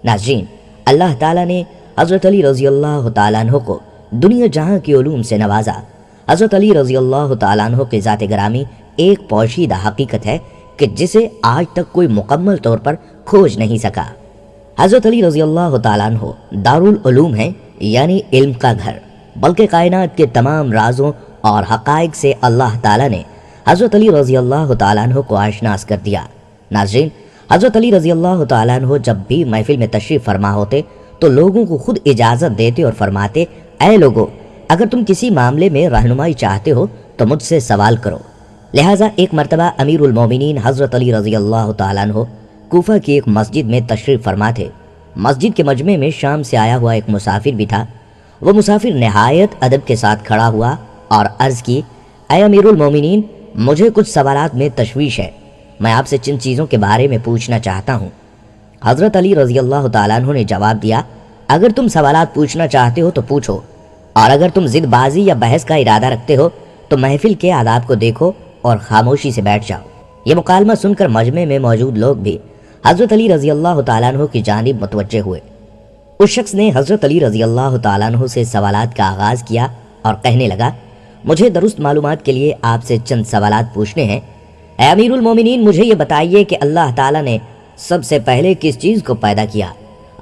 ناظرین، اللہ تعالیٰ نے حضرت علی رضی اللہ تعالیٰ عنہ کو دنیا جہاں کی علوم سے نوازا۔ حضرت علی رضی اللہ تعالیٰ عنہ کی ذات گرامی ایک پوشیدہ حقیقت ہے کہ جسے آج تک کوئی مکمل طور پر کھوج نہیں سکا۔ حضرت علی رضی اللہ تعالیٰ عنہ دارالعلوم ہیں، یعنی علم کا گھر، بلکہ کائنات کے تمام رازوں اور حقائق سے اللہ تعالیٰ نے حضرت علی رضی اللہ تعالیٰ عنہ کو آشناس کر دیا۔ ناظرین، حضرت علی رضی اللہ تعالیٰ عنہ جب بھی محفل میں تشریف فرما ہوتے تو لوگوں کو خود اجازت دیتے اور فرماتے، اے لوگو، اگر تم کسی معاملے میں رہنمائی چاہتے ہو تو مجھ سے سوال کرو۔ لہٰذا ایک مرتبہ امیر المومنین حضرت علی رضی اللہ تعالیٰ عنہ کوفہ کی ایک مسجد میں تشریف فرما تھے۔ مسجد کے مجمع میں شام سے آیا ہوا ایک مسافر بھی تھا۔ وہ مسافر نہایت ادب کے ساتھ کھڑا ہوا اور عرض کی، اے امیر المومنین، مجھے کچھ سوالات میں تشویش ہے، میں آپ سے چند چیزوں کے بارے میں پوچھنا چاہتا ہوں۔ حضرت علی رضی اللہ تعالیٰ عنہ نے جواب دیا، اگر تم سوالات پوچھنا چاہتے ہو تو پوچھو، اور اگر تم ضد بازی یا بحث کا ارادہ رکھتے ہو تو محفل کے آداب کو دیکھو اور خاموشی سے بیٹھ جاؤ۔ یہ مکالمہ سن کر مجمع میں موجود لوگ بھی حضرت علی رضی اللہ تعالیٰ عنہ کی جانب متوجہ ہوئے۔ اس شخص نے حضرت علی رضی اللہ تعالیٰ عنہ سے سوالات کا آغاز کیا اور کہنے لگا، مجھے درست معلومات کے لیے آپ سے چند سوالات پوچھنے ہیں۔ اے امیر المومنین، مجھے یہ بتائیے کہ اللہ تعالیٰ نے سب سے پہلے کس چیز کو پیدا کیا؟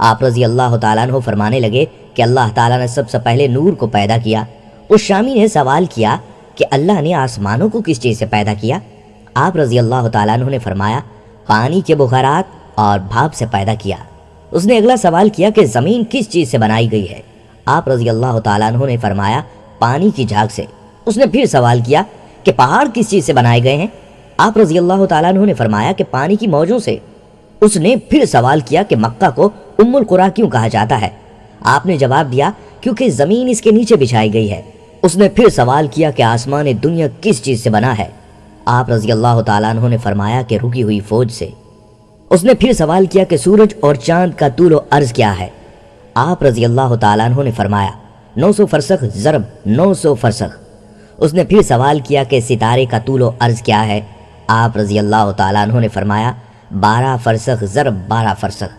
آپ رضی اللہ تعالیٰ عنہ فرمانے لگے کہ اللہ تعالیٰ نے سب سے پہلے نور کو پیدا کیا۔ اس شامی نے سوال کیا کہ اللہ نے آسمانوں کو کس چیز سے پیدا کیا؟ آپ رضی اللہ تعالیٰ عنہ نے فرمایا، پانی کے بخارات اور بھاپ سے پیدا کیا۔ اس نے اگلا سوال کیا کہ زمین کس چیز سے بنائی گئی ہے؟ آپ رضی اللہ تعالیٰ عنہ نے فرمایا، پانی کی جھاگ سے۔ اس نے پھر سوال کیا کہ پہاڑ کس چیز سے بنائے گئے ہیں؟ آپ رضی اللہ تعالیٰ عنہ نے فرمایا کہ پانی کی موجوں سے۔ اس نے پھر سوال کیا کہ مکہ کو ام القریٰ کیوں کہا جاتا ہے؟ آپ نے جواب دیا، کیونکہ زمین اس کے نیچے بچھائی گئی ہے۔ اس نے پھر سوال کیا کہ آسمان دنیا کس چیز سے بنا ہے؟ آپ رضی اللہ تعالیٰ عنہ نے فرمایا کہ رکی ہوئی فوج سے۔ اس نے پھر سوال کیا کہ سورج اور چاند کا طول و عرض کیا ہے؟ آپ رضی اللہ تعالیٰ عنہ نے فرمایا 900 فرسخ ضرب 900 فرسخ۔ اس نے پھر سوال کیا کہ ستارے کا طول و عرض کیا ہے؟ آپ رضی اللہ تعالیٰ عنہ نے فرمایا 12 فرسخ ضرب 12 فرسخ۔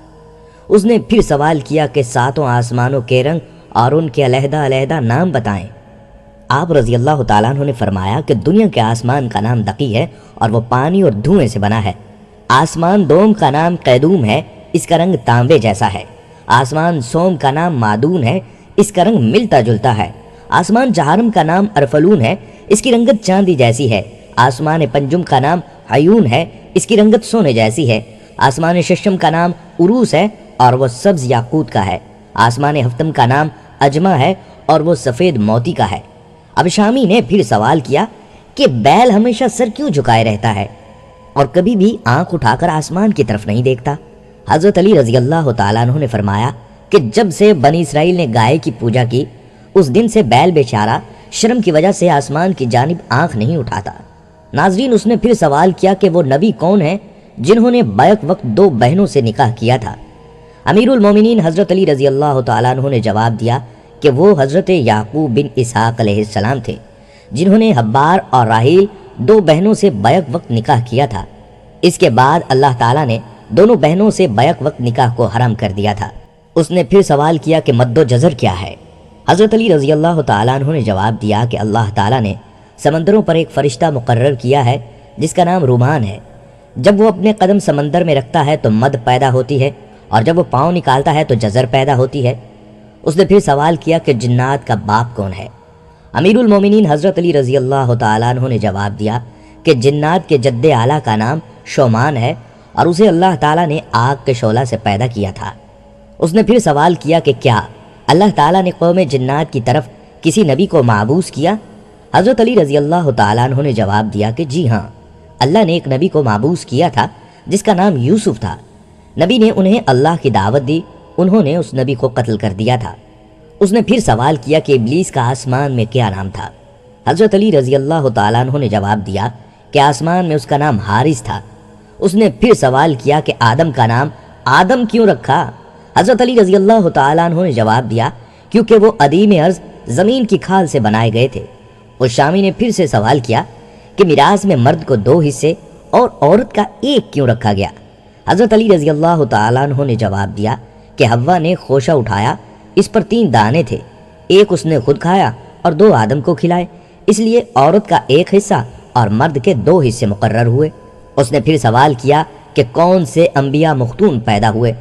اس نے پھر سوال کیا کہ 7 آسمانوں کے رنگ اور ان کے علیحدہ علیحدہ نام بتائیں۔ آپ رضی اللہ تعالیٰ عنہ نے فرمایا کہ دنیا کے آسمان کا نام دقی ہے اور وہ پانی اور دھوئیں سے بنا ہے۔ آسمان دوم کا نام قیدوم ہے، اس کا رنگ تانبے جیسا ہے۔ آسمان سوم کا نام مادون ہے، اس کا رنگ ملتا جلتا ہے۔ آسمان جہارم کا نام ارفلون ہے، اس کی رنگت چاندی جیسی ہے۔ آسمان پنجم کا نام عیون ہے، اس کی رنگت سونے جیسی ہے۔ آسمان ششم کا نام عروس ہے اور وہ سبز یاقوت کا ہے۔ آسمان ہفتم کا نام اجمہ ہے اور وہ سفید موتی کا ہے۔ اب شامی نے پھر سوال کیا کہ بیل ہمیشہ سر کیوں جھکائے رہتا ہے اور کبھی بھی آنکھ اٹھا کر آسمان کی طرف نہیں دیکھتا؟ حضرت علی رضی اللہ تعالیٰ عنہ نے فرمایا کہ جب سے بنی اسرائیل نے گائے کی پوجا کی، اس دن سے بیل بیچارہ شرم کی وجہ سے آسمان کی جانب آنکھ نہیں اٹھاتا۔ ناظرین، اس نے پھر سوال کیا کہ وہ نبی کون ہیں جنہوں نے بیک وقت 2 بہنوں سے نکاح کیا تھا؟ امیر المومنین حضرت علی رضی اللہ تعالیٰ عنہ نے جواب دیا کہ وہ حضرت یعقوب بن اسحاق علیہ السلام تھے، جنہوں نے حبار اور راحیل 2 بہنوں سے بیک وقت نکاح کیا تھا۔ اس کے بعد اللہ تعالیٰ نے دونوں بہنوں سے بیک وقت نکاح کو حرام کر دیا تھا۔ اس نے پھر سوال کیا کہ مد و جزر کیا ہے؟ حضرت علی رضی اللہ تعالیٰ عنہ نے جواب دیا کہ اللہ تعالیٰ نے سمندروں پر ایک فرشتہ مقرر کیا ہے جس کا نام رومان ہے۔ جب وہ اپنے قدم سمندر میں رکھتا ہے تو مد پیدا ہوتی ہے، اور جب وہ پاؤں نکالتا ہے تو جزر پیدا ہوتی ہے۔ اس نے پھر سوال کیا کہ جنات کا باپ کون ہے؟ امیر المومنین حضرت علی رضی اللہ تعالیٰ عنہ نے جواب دیا کہ جنات کے جد اعلیٰ کا نام شومان ہے اور اسے اللہ تعالیٰ نے آگ کے شعلہ سے پیدا کیا تھا۔ اس نے پھر سوال کیا کہ کیا اللہ تعالیٰ نے قوم جنات کی طرف کسی نبی کو معبوس کیا؟ حضرت علی رضی اللہ تعالیٰ عنہ نے جواب دیا کہ جی ہاں، اللہ نے ایک نبی کو معبوس کیا تھا جس کا نام یوسف تھا۔ نبی نے انہیں اللہ کی دعوت دی، انہوں نے اس نبی کو قتل کر دیا تھا۔ اس نے پھر سوال کیا کہ ابلیس کا آسمان میں کیا نام تھا؟ حضرت علی رضی اللہ تعالیٰ عنہ نے جواب دیا کہ آسمان میں اس کا نام حارث تھا۔ اس نے پھر سوال کیا کہ آدم کا نام آدم کیوں رکھا؟ حضرت علی رضی اللہ تعالیٰ عنہ نے جواب دیا کیونکہ وہ عدیم ارض زمین کی کھال سے بنائے گئے تھے۔ اس شامی نے پھر سے سوال کیا کہ میراث میں مرد کو 2 حصے اور عورت کا 1 کیوں رکھا گیا؟ حضرت علی رضی اللہ تعالیٰ عنہ نے جواب دیا کہ حوا نے خوشہ اٹھایا، اس پر 3 دانے تھے، ایک اس نے خود کھایا اور 2 آدم کو کھلائے، اس لیے عورت کا ایک حصہ اور مرد کے 2 حصے مقرر ہوئے۔ اس نے پھر سوال کیا کہ کون سے انبیاء مختون پیدا ہوئے؟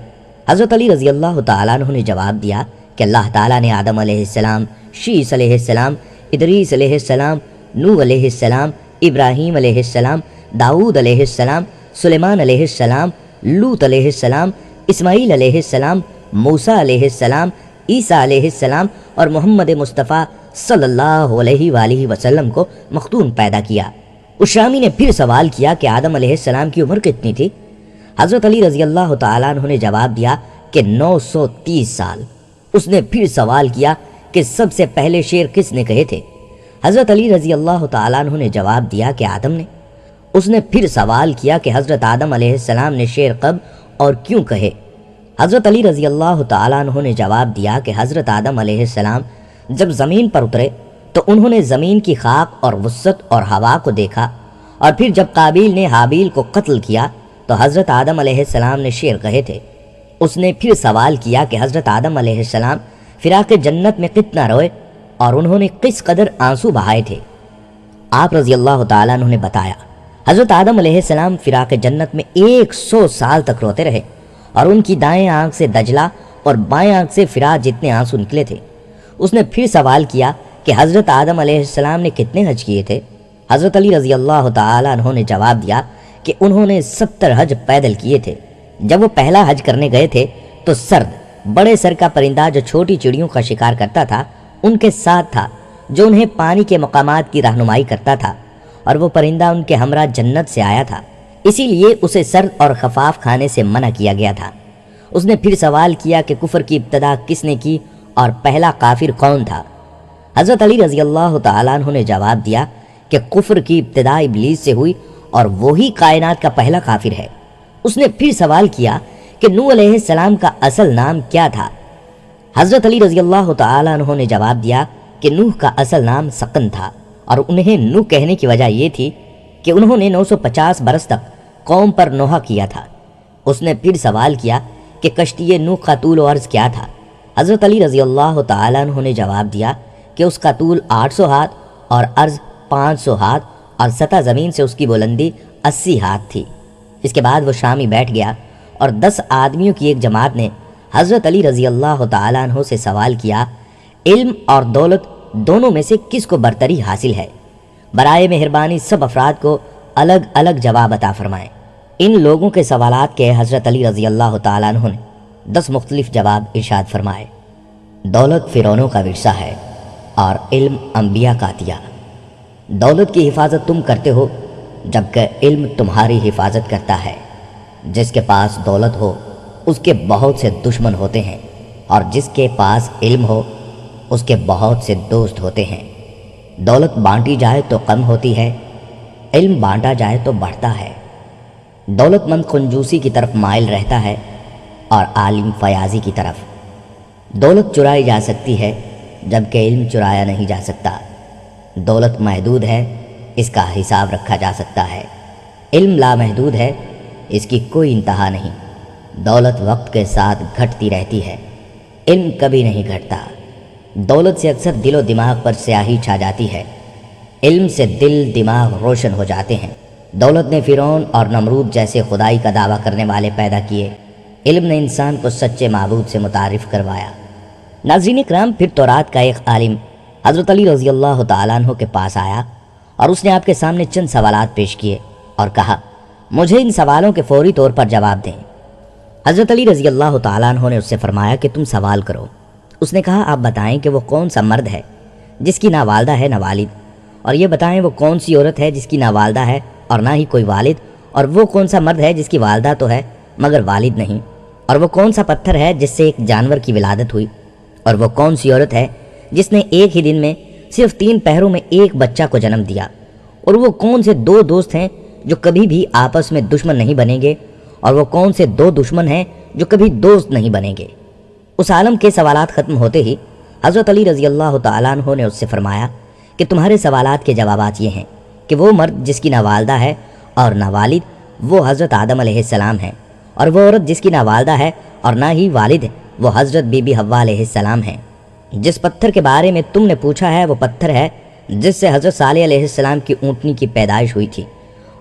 حضرت علی رضی اللہ تعالیٰ عنہ نے جواب دیا کہ اللہ تعالیٰ نے آدم علیہ السلام، شیس علیہ السلام، ادریس علیہ السلام، نوح علیہ السلام، ابراہیم علیہ السلام، داؤد علیہ السلام، سلیمان علیہ السلام، لوط علیہ السلام، اسماعیل علیہ السلام، موسیٰ علیہ السلام، عیسیٰ علیہ السلام اور محمد مصطفیٰ صلی اللہ علیہ وآلہ وسلم کو مختون پیدا کیا۔ اس شامی نے پھر سوال کیا کہ آدم علیہ السلام کی عمر کتنی تھی؟ حضرت علی رضی اللہ تعالیٰ عنہ نے جواب دیا کہ 930 سال۔ اس نے پھر سوال کیا کہ سب سے پہلے شعر کس نے کہے تھے؟ حضرت علی رضی اللہ تعالیٰ عنہ نے جواب دیا کہ آدم نے۔ اس نے پھر سوال کیا کہ حضرت آدم علیہ السلام نے شعر کب اور کیوں کہے؟ حضرت علی رضی اللہ تعالیٰ عنہ نے جواب دیا کہ حضرت آدم علیہ السلام جب زمین پر اترے تو انہوں نے زمین کی خاک اور وسعت اور ہوا کو دیکھا، اور پھر جب قابیل نے حابیل کو قتل کیا تو حضرت آدم علیہ السلام نے شعر کہے تھے۔ اس نے پھر سوال کیا کہ حضرت آدم علیہ السلام فراق جنت میں کتنا روئے اور انہوں نے کس قدر آنسو بہائے تھے؟ آپ رضی اللہ تعالیٰ عنہ نے بتایا حضرت آدم علیہ السلام فراق جنت میں 100 سال تک روتے رہے، اور ان کی دائیں آنکھ سے دجلہ اور بائیں آنکھ سے فرات جتنے آنسو نکلے تھے۔ اس نے پھر سوال کیا کہ حضرت آدم علیہ السلام نے کتنے حج کیے تھے؟ حضرت علی رضی اللہ تعالیٰ عنہ نے جواب دیا کہ انہوں نے 70 حج پیدل کیے تھے۔ جب وہ پہلا حج کرنے گئے تھے تو سرد بڑے سر کا پرندہ جو چھوٹی چڑیوں کا شکار کرتا تھا ان کے ساتھ تھا، جو انہیں پانی کے مقامات کی رہنمائی کرتا تھا، اور وہ پرندہ ان کے ہمراہ جنت سے آیا تھا، اسی لیے اسے سرد اور خفاف کھانے سے منع کیا گیا تھا۔ اس نے پھر سوال کیا کہ کفر کی ابتدا کس نے کی اور پہلا کافر کون تھا؟ حضرت علی رضی اللہ تعالیٰ عنہ نے جواب دیا کہ کفر کی ابتدا ابلیس سے ہوئی اور وہی کائنات کا پہلا کافر ہے۔ اس نے پھر سوال کیا کہ نوح علیہ السلام کا اصل نام کیا تھا؟ حضرت علی رضی اللہ تعالیٰ عنہ نے جواب دیا کہ نوح کا اصل نام سقن تھا، اور انہیں نوح کہنے کی وجہ یہ تھی کہ انہوں نے 950 برس تک قوم پر نوحہ کیا تھا۔ اس نے پھر سوال کیا کہ کشتی نوح کا طول و عرض کیا تھا؟ حضرت علی رضی اللہ تعالیٰ عنہ نے جواب دیا کہ اس کا طول 800 ہاتھ اور عرض 500 ہاتھ، اور سطح زمین سے اس کی بلندی 80 ہاتھ تھی۔ اس کے بعد وہ شامی بیٹھ گیا، اور 10 آدمیوں کی ایک جماعت نے حضرت علی رضی اللہ تعالیٰ عنہ سے سوال کیا، علم اور دولت دونوں میں سے کس کو برتری حاصل ہے؟ برائے مہربانی سب افراد کو الگ الگ جواب عطا فرمائیں۔ ان لوگوں کے سوالات کے حضرت علی رضی اللہ تعالیٰ عنہ نے 10 مختلف جواب ارشاد فرمائے۔ دولت فرعونوں کا ورثہ ہے اور علم انبیاء کا عطیہ۔ دولت کی حفاظت تم کرتے ہو جبکہ علم تمہاری حفاظت کرتا ہے۔ جس کے پاس دولت ہو اس کے بہت سے دشمن ہوتے ہیں، اور جس کے پاس علم ہو اس کے بہت سے دوست ہوتے ہیں۔ دولت بانٹی جائے تو کم ہوتی ہے، علم بانٹا جائے تو بڑھتا ہے۔ دولت مند کنجوسی کی طرف مائل رہتا ہے اور عالم فیاضی کی طرف۔ دولت چرائی جا سکتی ہے جبکہ علم چرایا نہیں جا سکتا۔ دولت محدود ہے، اس کا حساب رکھا جا سکتا ہے۔ علم لامحدود ہے، اس کی کوئی انتہا نہیں۔ دولت وقت کے ساتھ گھٹتی رہتی ہے، علم کبھی نہیں گھٹتا۔ دولت سے اکثر دل و دماغ پر سیاہی چھا جاتی ہے، علم سے دل دماغ روشن ہو جاتے ہیں۔ دولت نے فرعون اور نمرود جیسے خدائی کا دعویٰ کرنے والے پیدا کیے، علم نے انسان کو سچے معبود سے متعارف کروایا۔ ناظرین کرام، پھر تورات کا ایک عالم حضرت علی رضی اللہ تعالیٰ عنہ کے پاس آیا اور اس نے آپ کے سامنے چند سوالات پیش کیے اور کہا، مجھے ان سوالوں کے فوری طور پر جواب دیں۔ حضرت علی رضی اللہ تعالیٰ عنہ نے اس سے فرمایا کہ تم سوال کرو۔ اس نے کہا، آپ بتائیں کہ وہ کون سا مرد ہے جس کی نہ والدہ ہے نہ والد، اور یہ بتائیں وہ کون سی عورت ہے جس کی نہ والدہ ہے اور نہ ہی کوئی والد، اور وہ کون سا مرد ہے جس کی والدہ تو ہے مگر والد نہیں، اور وہ کون سا پتھر ہے جس سے ایک جانور کی ولادت ہوئی، اور وہ کون سی عورت ہے جس نے ایک ہی دن میں صرف 3 پہروں میں ایک بچہ کو جنم دیا، اور وہ کون سے 2 دوست ہیں جو کبھی بھی آپس میں دشمن نہیں بنیں گے، اور وہ کون سے 2 دشمن ہیں جو کبھی دوست نہیں بنیں گے۔ اس عالم کے سوالات ختم ہوتے ہی حضرت علی رضی اللہ تعالیٰ عنہ نے اس سے فرمایا کہ تمہارے سوالات کے جوابات یہ ہیں کہ وہ مرد جس کی نہ والدہ ہے اور نہ والد وہ حضرت آدم علیہ السلام ہیں، اور وہ عورت جس کی نہ والدہ ہے اور نہ ہی والد ہے وہ حضرت بی بی حوا علیہ السلام ہیں۔ جس پتھر کے بارے میں تم نے پوچھا ہے وہ پتھر ہے جس سے حضرت صالح علیہ السلام کی اونٹنی کی پیدائش ہوئی تھی،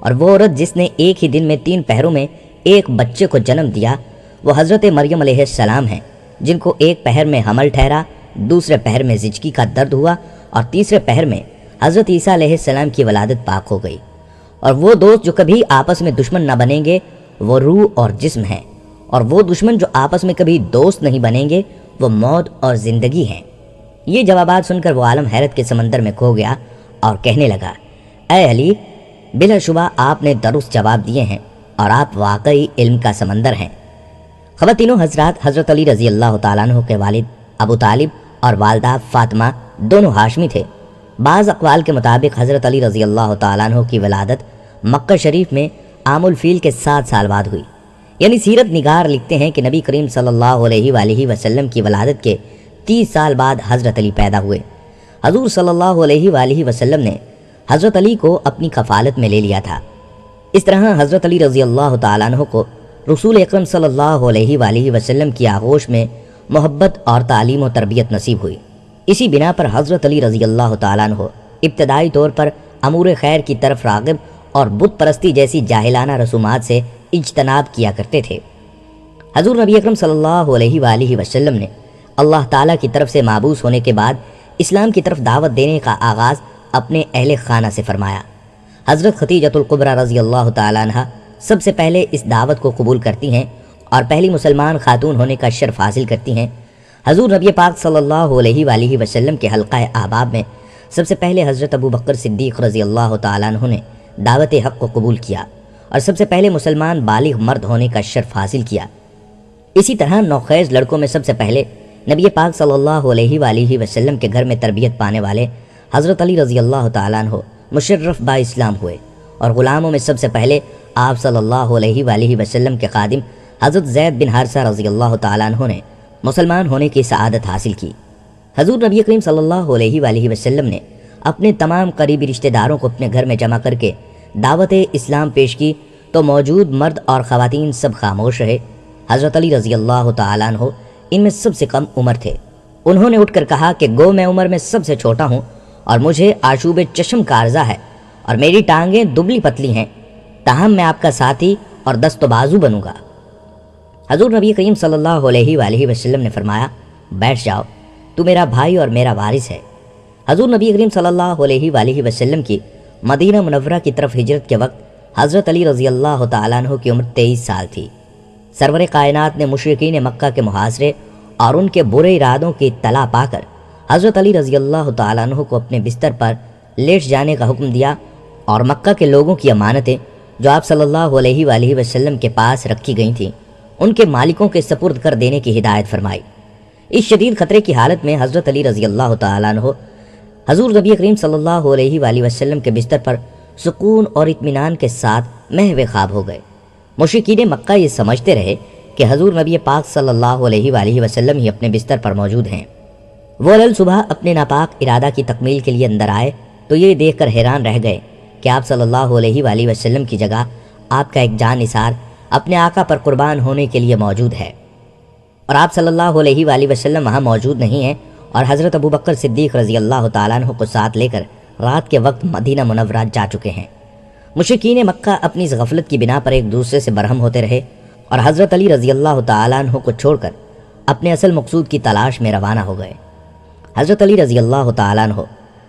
اور وہ عورت جس نے ایک ہی دن میں 3 پہروں میں ایک بچے کو جنم دیا وہ حضرت مریم علیہ السلام ہیں، جن کو ایک پہر میں حمل ٹھہرا، دوسرے پہر میں زچگی کا درد ہوا، اور تیسرے پہر میں حضرت عیسیٰ علیہ السلام کی ولادت پاک ہو گئی۔ اور وہ دوست جو کبھی آپس میں دشمن نہ بنیں گے وہ روح اور جسم ہیں، اور وہ دشمن جو آپس میں کبھی دوست نہیں بنیں گے وہ موت اور زندگی ہیں۔ یہ جوابات سن کر وہ عالم حیرت کے سمندر میں کھو گیا اور کہنے لگا، اے علی، بلا شبہ آپ نے درست جواب دیے ہیں اور آپ واقعی علم کا سمندر ہیں۔ خواتینوں حضرات، حضرت علی رضی اللہ تعالیٰ عنہ کے والد ابو طالب اور والدہ فاطمہ دونوں ہاشمی تھے۔ بعض اقوال کے مطابق حضرت علی رضی اللہ تعالیٰ عنہ کی ولادت مکہ شریف میں عام الفیل کے 7 سال بعد ہوئی، یعنی سیرت نگار لکھتے ہیں کہ نبی کریم صلی اللہ علیہ وآلہ وسلم کی ولادت کے 30 سال بعد حضرت علی پیدا ہوئے۔ حضور صلی اللہ علیہ وآلہ وسلم نے حضرت علی کو اپنی کفالت میں لے لیا تھا۔ اس طرح حضرت علی رضی اللہ تعالیٰ عنہ کو رسول اکرم صلی اللہ علیہ وآلہ وسلم کی آغوش میں محبت اور تعلیم و تربیت نصیب ہوئی۔ اسی بنا پر حضرت علی رضی اللہ تعالیٰ عنہ ابتدائی طور پر امور خیر کی طرف راغب اور بت پرستی جیسی جاہلانہ رسومات سے اجتناب کیا کرتے تھے۔ حضور نبی اکرم صلی اللہ علیہ وآلہ وسلم نے اللہ تعالیٰ کی طرف سے مابعوث ہونے کے بعد اسلام کی طرف دعوت دینے کا آغاز اپنے اہل خانہ سے فرمایا۔ حضرت خدیجۃ الکبریٰ رضی اللہ تعالیٰ عنہ سب سے پہلے اس دعوت کو قبول کرتی ہیں اور پہلی مسلمان خاتون ہونے کا شرف حاصل کرتی ہیں۔ حضور نبی پاک صلی اللہ علیہ وآلہ وسلم کے حلقہ احباب میں سب سے پہلے حضرت ابو بکر صدیق رضی اللہ تعالیٰ عنہ نے دعوت حق کو قبول کیا اور سب سے پہلے مسلمان بالغ مرد ہونے کا شرف حاصل کیا۔ اسی طرح نوخیز لڑکوں میں سب سے پہلے نبی پاک صلی اللہ علیہ وآلہ وسلم کے گھر میں تربیت پانے والے حضرت علی رضی اللہ تعالیٰ عنہ مشرف با اسلام ہوئے، اور غلاموں میں سب سے پہلے آپ صلی اللہ علیہ وآلہ وسلم کے خادم حضرت زید بن حارثہ رضی اللہ تعالیٰ عنہ نے مسلمان ہونے کی سعادت حاصل کی۔ حضور نبی کریم صلی اللہ علیہ وآلہ وسلم نے اپنے تمام قریبی رشتہ داروں کو اپنے گھر میں جمع کر کے دعوت اسلام پیش کی تو موجود مرد اور خواتین سب خاموش رہے۔ حضرت علی رضی اللہ تعالیٰ عنہ ان میں سب سے کم عمر تھے۔ انہوں نے اٹھ کر کہا کہ گو میں عمر میں سب سے چھوٹا ہوں اور مجھے آشوب چشم کا عرضہ ہے اور میری ٹانگیں دبلی پتلی ہیں، تاہم میں آپ کا ساتھی اور دست و بازو بنوں گا۔ حضور نبی کریم صلی اللہ علیہ وآلہ وسلم نے فرمایا، بیٹھ جاؤ، تو میرا بھائی اور میرا وارث ہے۔ حضور نبی کریم صلی اللہ علیہ وآلہ وسلم کی مدینہ منورہ کی طرف ہجرت کے وقت حضرت علی رضی اللہ تعالیٰ عنہ کی عمر 23 سال تھی۔ سرور کائنات نے مشرکین مکہ کے محاصرے اور ان کے برے ارادوں کی اطلاع پا کر حضرت علی رضی اللہ تعالیٰ عنہ کو اپنے بستر پر لیٹ جانے کا حکم دیا اور مکہ کے لوگوں کی امانتیں جو آپ صلی اللہ علیہ وآلہ وسلم کے پاس رکھی گئی تھیں ان کے مالکوں کے سپرد کر دینے کی ہدایت فرمائی۔ اس شدید خطرے کی حالت میں حضرت علی رضی اللہ تعالیٰ عنہ حضور نبی کریم صلی اللہ علیہ وآلہ وسلم کے بستر پر سکون اور اطمینان کے ساتھ محو خواب ہو گئے۔ مشرکین مکہ یہ سمجھتے رہے کہ حضور نبی پاک صلی اللہ علیہ وآلہ وسلم ہی اپنے بستر پر موجود ہیں۔ وہ لل صبح اپنے ناپاک ارادہ کی تکمیل کے لیے اندر آئے تو یہ دیکھ کر حیران رہ گئے کہ آپ صلی اللہ علیہ وآلہ وسلم کی جگہ آپ کا ایک جان نثار اپنے آقا پر قربان ہونے کے لیے موجود ہے، اور آپ صلی اللہ علیہ وآلہ وسلم وہاں موجود نہیں ہیں، اور حضرت ابو بکر صدیق رضی اللہ تعالیٰ عنہ کو ساتھ لے کر رات کے وقت مدینہ منورہ جا چکے ہیں۔ مشرکین مکہ اپنی اس غفلت کی بنا پر ایک دوسرے سے برہم ہوتے رہے اور حضرت علی رضی اللہ تعالیٰ عنہ کو چھوڑ کر اپنے اصل مقصود کی تلاش میں روانہ ہو گئے۔ حضرت علی رضی اللہ تعالیٰ عنہ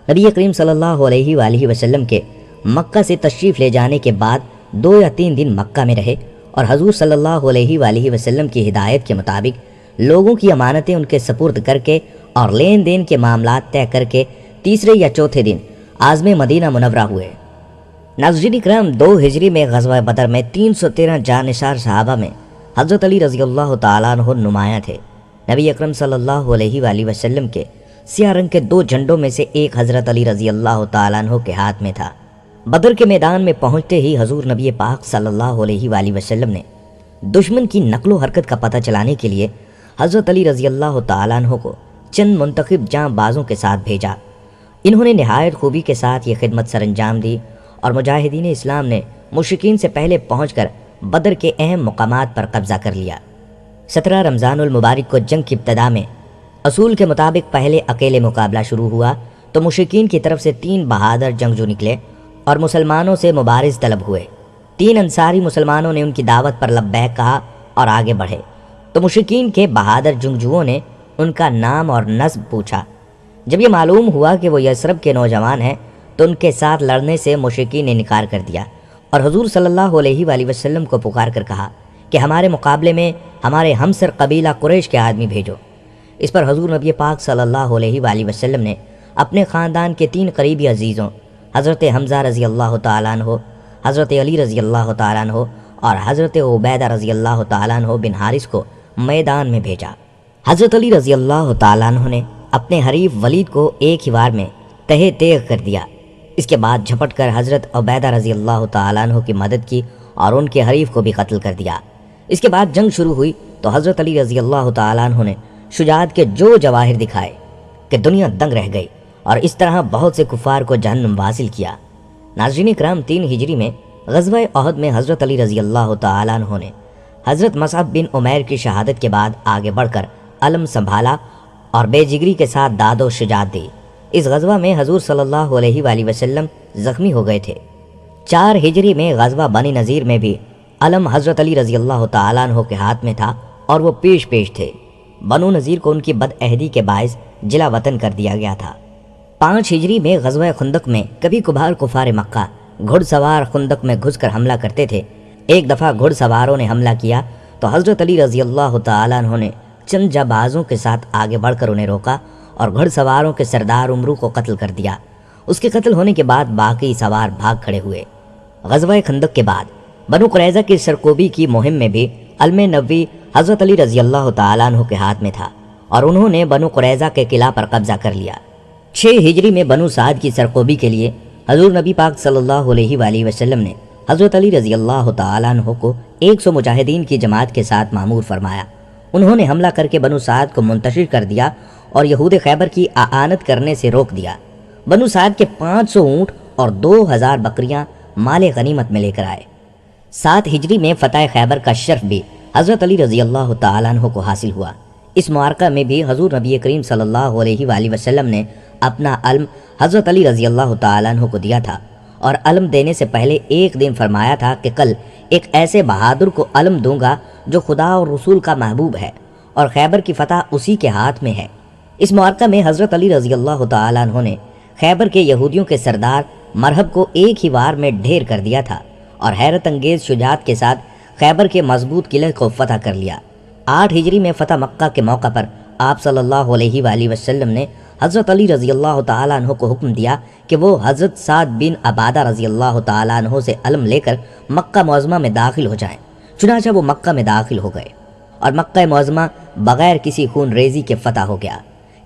نبی کریم صلی اللہ علیہ وآلہ وسلم کے مکہ سے تشریف لے جانے کے بعد 2 یا 3 دن مکہ میں رہے اور حضور صلی اللہ علیہ وآلہ وسلم کی ہدایت کے مطابق لوگوں کی امانتیں ان کے سپرد کر کے اور لین دین کے معاملات طے کر کے تیسرے یا چوتھے دن عازم مدینہ منورہ ہوئے۔ ناظرین کرام، 2 ہجری میں غزوہ بدر میں 313 جانثار صحابہ میں حضرت علی رضی اللہ تعالیٰ عنہ نمایاں تھے۔ نبی اکرم صلی اللہ علیہ وآلہ وسلم کے سیاہ رنگ کے 2 جھنڈوں میں سے ایک حضرت علی رضی اللہ تعالیٰ عنہ کے ہاتھ میں تھا۔ بدر کے میدان میں پہنچتے ہی حضور نبی پاک صلی اللہ علیہ وآلہ وسلم نے دشمن کی نقل و حرکت کا پتہ چلانے کے لیے حضرت علی رضی اللہ تعالیٰ عنہ کو چند منتخب جاں بازوں کے ساتھ بھیجا۔ انہوں نے نہایت خوبی کے ساتھ یہ خدمت سر انجام دی اور مجاہدین اسلام نے مشرکین سے پہلے پہنچ کر بدر کے اہم مقامات پر قبضہ کر لیا۔ 17 رمضان المبارک کو جنگ کی ابتدا میں اصول کے مطابق پہلے اکیلے مقابلہ شروع ہوا تو مشرکین کی طرف سے 3 بہادر جنگجو نکلے اور مسلمانوں سے مبارز طلب ہوئے۔ 3 انصاری مسلمانوں نے ان کی دعوت پر لبیک کہا اور آگے بڑھے تو مشرکین کے بہادر جنگجوؤں نے ان کا نام اور نسب پوچھا۔ جب یہ معلوم ہوا کہ وہ یثرب کے نوجوان ہیں تو ان کے ساتھ لڑنے سے مشرکین نے انکار کر دیا اور حضور صلی اللہ علیہ وآلہ وسلم کو پکار کر کہا کہ ہمارے مقابلے میں ہمارے ہمسر قبیلہ قریش کے آدمی بھیجو۔ اس پر حضور نبی پاک صلی اللہ علیہ وآلہ وسلم نے اپنے خاندان کے 3 قریبی عزیزوں حضرت حمزہ رضی اللہ تعالیٰ عنہ، حضرت علی رضی اللہ تعالیٰ عنہ اور حضرت عبیدہ رضی اللہ تعالیٰ عنہ بن حارث کو میدان میں بھیجا۔ حضرت علی رضی اللہ تعالیٰ عنہ نے اپنے حریف ولید کو ایک ہی وار میں تہہ تیغ کر دیا۔ اس کے بعد جھپٹ کر حضرت عبیدہ رضی اللہ تعالیٰ عنہ کی مدد کی اور ان کے حریف کو بھی قتل کر دیا۔ اس کے بعد جنگ شروع ہوئی تو حضرت علی رضی اللہ تعالیٰ عنہ نے شجاعت کے جو جواہر دکھائے کہ دنیا دنگ رہ گئی اور اس طرح بہت سے کفار کو جہنم واصل کیا۔ ناظرین کرام، 3 ہجری میں غزوہ احد میں حضرت علی رضی اللہ تعالیٰ عنہ نے حضرت مصعب بن عمیر کی شہادت کے بعد آگے بڑھ کر علم سنبھالا اور بے جگری کے ساتھ داد و شجاعت دی۔ اس غزوہ میں حضور صلی اللہ علیہ وآلہ وسلم زخمی ہو گئے تھے۔ 4 ہجری میں غزوہ بنی نذیر میں بھی علم حضرت علی رضی اللہ تعالیٰ عنہ کے ہاتھ میں تھا اور وہ پیش تھے۔ بنو نذیر کو ان کی بد عہدی کے باعث جلا وطن کر دیا گیا تھا۔ 5 ہجری میں غزوہ خندق میں کبھی کبھار کفار مکہ گھڑ سوار خندق میں گھس کر حملہ کرتے تھے۔ ایک دفعہ گھڑ سواروں نے حملہ کیا تو حضرت علی رضی اللہ تعالیٰ عنہ نے چند جانبازوں کے ساتھ آگے بڑھ کر انہیں روکا اور گھڑ سواروں کے سردار عمرو کو قتل کر دیا۔ اس کے قتل ہونے کے بعد باقی سوار بھاگ کھڑے ہوئے۔ غزوہ خندق کے بعد بنو قریظہ کی سرکوبی کی مہم میں بھی علم نبوی حضرت علی رضی اللہ تعالیٰ عنہ کے ہاتھ میں تھا اور انہوں نے بنو قریظہ کے قلعہ پر قبضہ کر لیا۔ 6 ہجری میں بنو سعد کی سرکوبی کے لیے حضور نبی پاک صلی اللہ علیہ وآلہ وسلم نے حضرت علی رضی اللہ تعالیٰ عنہ کو 100 مجاہدین کی جماعت کے ساتھ مامور فرمایا۔ انہوں نے حملہ کر کے بنو سعد کو منتشر کر دیا اور یہود خیبر کی اعانت کرنے سے روک دیا۔ بنو سعد کے 500 اونٹ اور 2000 بکریاں مال غنیمت میں لے کر آئے۔ 7 ہجری میں فتح خیبر کا شرف بھی حضرت علی رضی اللہ تعالیٰ عنہ کو حاصل ہوا۔ اس معرکہ میں بھی حضور نبی کریم صلی اللہ علیہ وآلہ وسلم نے اپنا علم حضرت علی رضی اللہ تعالیٰ عنہ کو دیا تھا اور علم دینے سے پہلے ایک دن فرمایا تھا کہ کل ایک ایسے بہادر کو علم دوں گا جو خدا اور رسول کا محبوب ہے اور خیبر کی فتح اسی کے ہاتھ میں ہے۔ اس معرکہ میں حضرت علی رضی اللہ تعالیٰ عنہ نے خیبر کے یہودیوں کے سردار مرہب کو ایک ہی وار میں ڈھیر کر دیا تھا اور حیرت انگیز شجاعت کے ساتھ خیبر کے مضبوط قلعے کو فتح کر لیا۔ 8 ہجری میں فتح مکہ کے موقع پر آپ صلی اللہ علیہ وآلہ وسلم نے حضرت علی رضی اللہ تعالیٰ عنہ کو حکم دیا کہ وہ حضرت سعد بن عبادہ رضی اللہ تعالیٰ عنہ سے علم لے کر مکہ معظمہ میں داخل ہو جائیں۔ چنانچہ وہ مکہ میں داخل ہو گئے اور مکہ معظمہ بغیر کسی خون ریزی کے فتح ہو گیا۔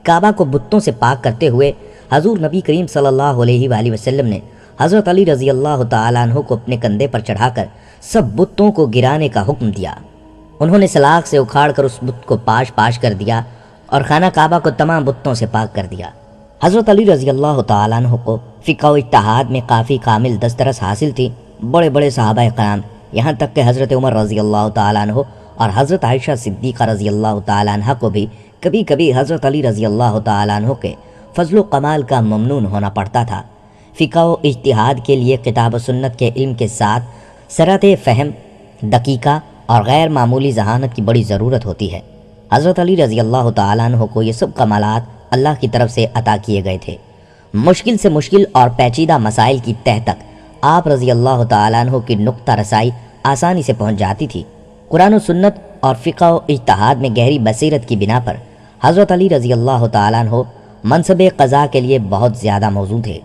کعبہ کو بتوں سے پاک کرتے ہوئے حضور نبی کریم صلی اللہ علیہ وآلہ وسلم نے حضرت علی رضی اللہ تعالیٰ عنہ کو اپنے کندھے پر چڑھا کر سب بتوں کو گرانے کا حکم دیا۔ انہوں نے سلاخ سے اکھاڑ کر اس بت کو پاش پاش کر دیا اور خانہ کعبہ کو تمام بتوں سے پاک کر دیا۔ حضرت علی رضی اللہ تعالیٰ عنہ کو فقہ و اجتہاد میں کافی کامل دسترس حاصل تھی۔ بڑے بڑے صحابہ کرام یہاں تک کہ حضرت عمر رضی اللہ تعالیٰ عنہ اور حضرت عائشہ صدیقہ رضی اللہ تعالیٰ عنہ کو بھی کبھی کبھی حضرت علی رضی اللہ تعالیٰ عنہ کے فضل و کمال کا ممنون ہونا پڑتا تھا۔ فقہ و اجتہاد کے لیے کتاب و سنت کے علم کے ساتھ سرعت فہم، دقیقہ اور غیر معمولی ذہانت کی بڑی ضرورت ہوتی ہے۔ حضرت علی رضی اللہ تعالیٰ عنہ کو یہ سب کمالات اللہ کی طرف سے عطا کیے گئے تھے۔ مشکل سے مشکل اور پیچیدہ مسائل کی تہ تک آپ رضی اللہ تعالیٰ عنہ کی نقطہ رسائی آسانی سے پہنچ جاتی تھی۔ قرآن و سنت اور فقہ و اجتہاد میں گہری بصیرت کی بنا پر حضرت علی رضی اللہ تعالیٰ عنہ منصب قضاء کے لیے بہت زیادہ موزوں تھے۔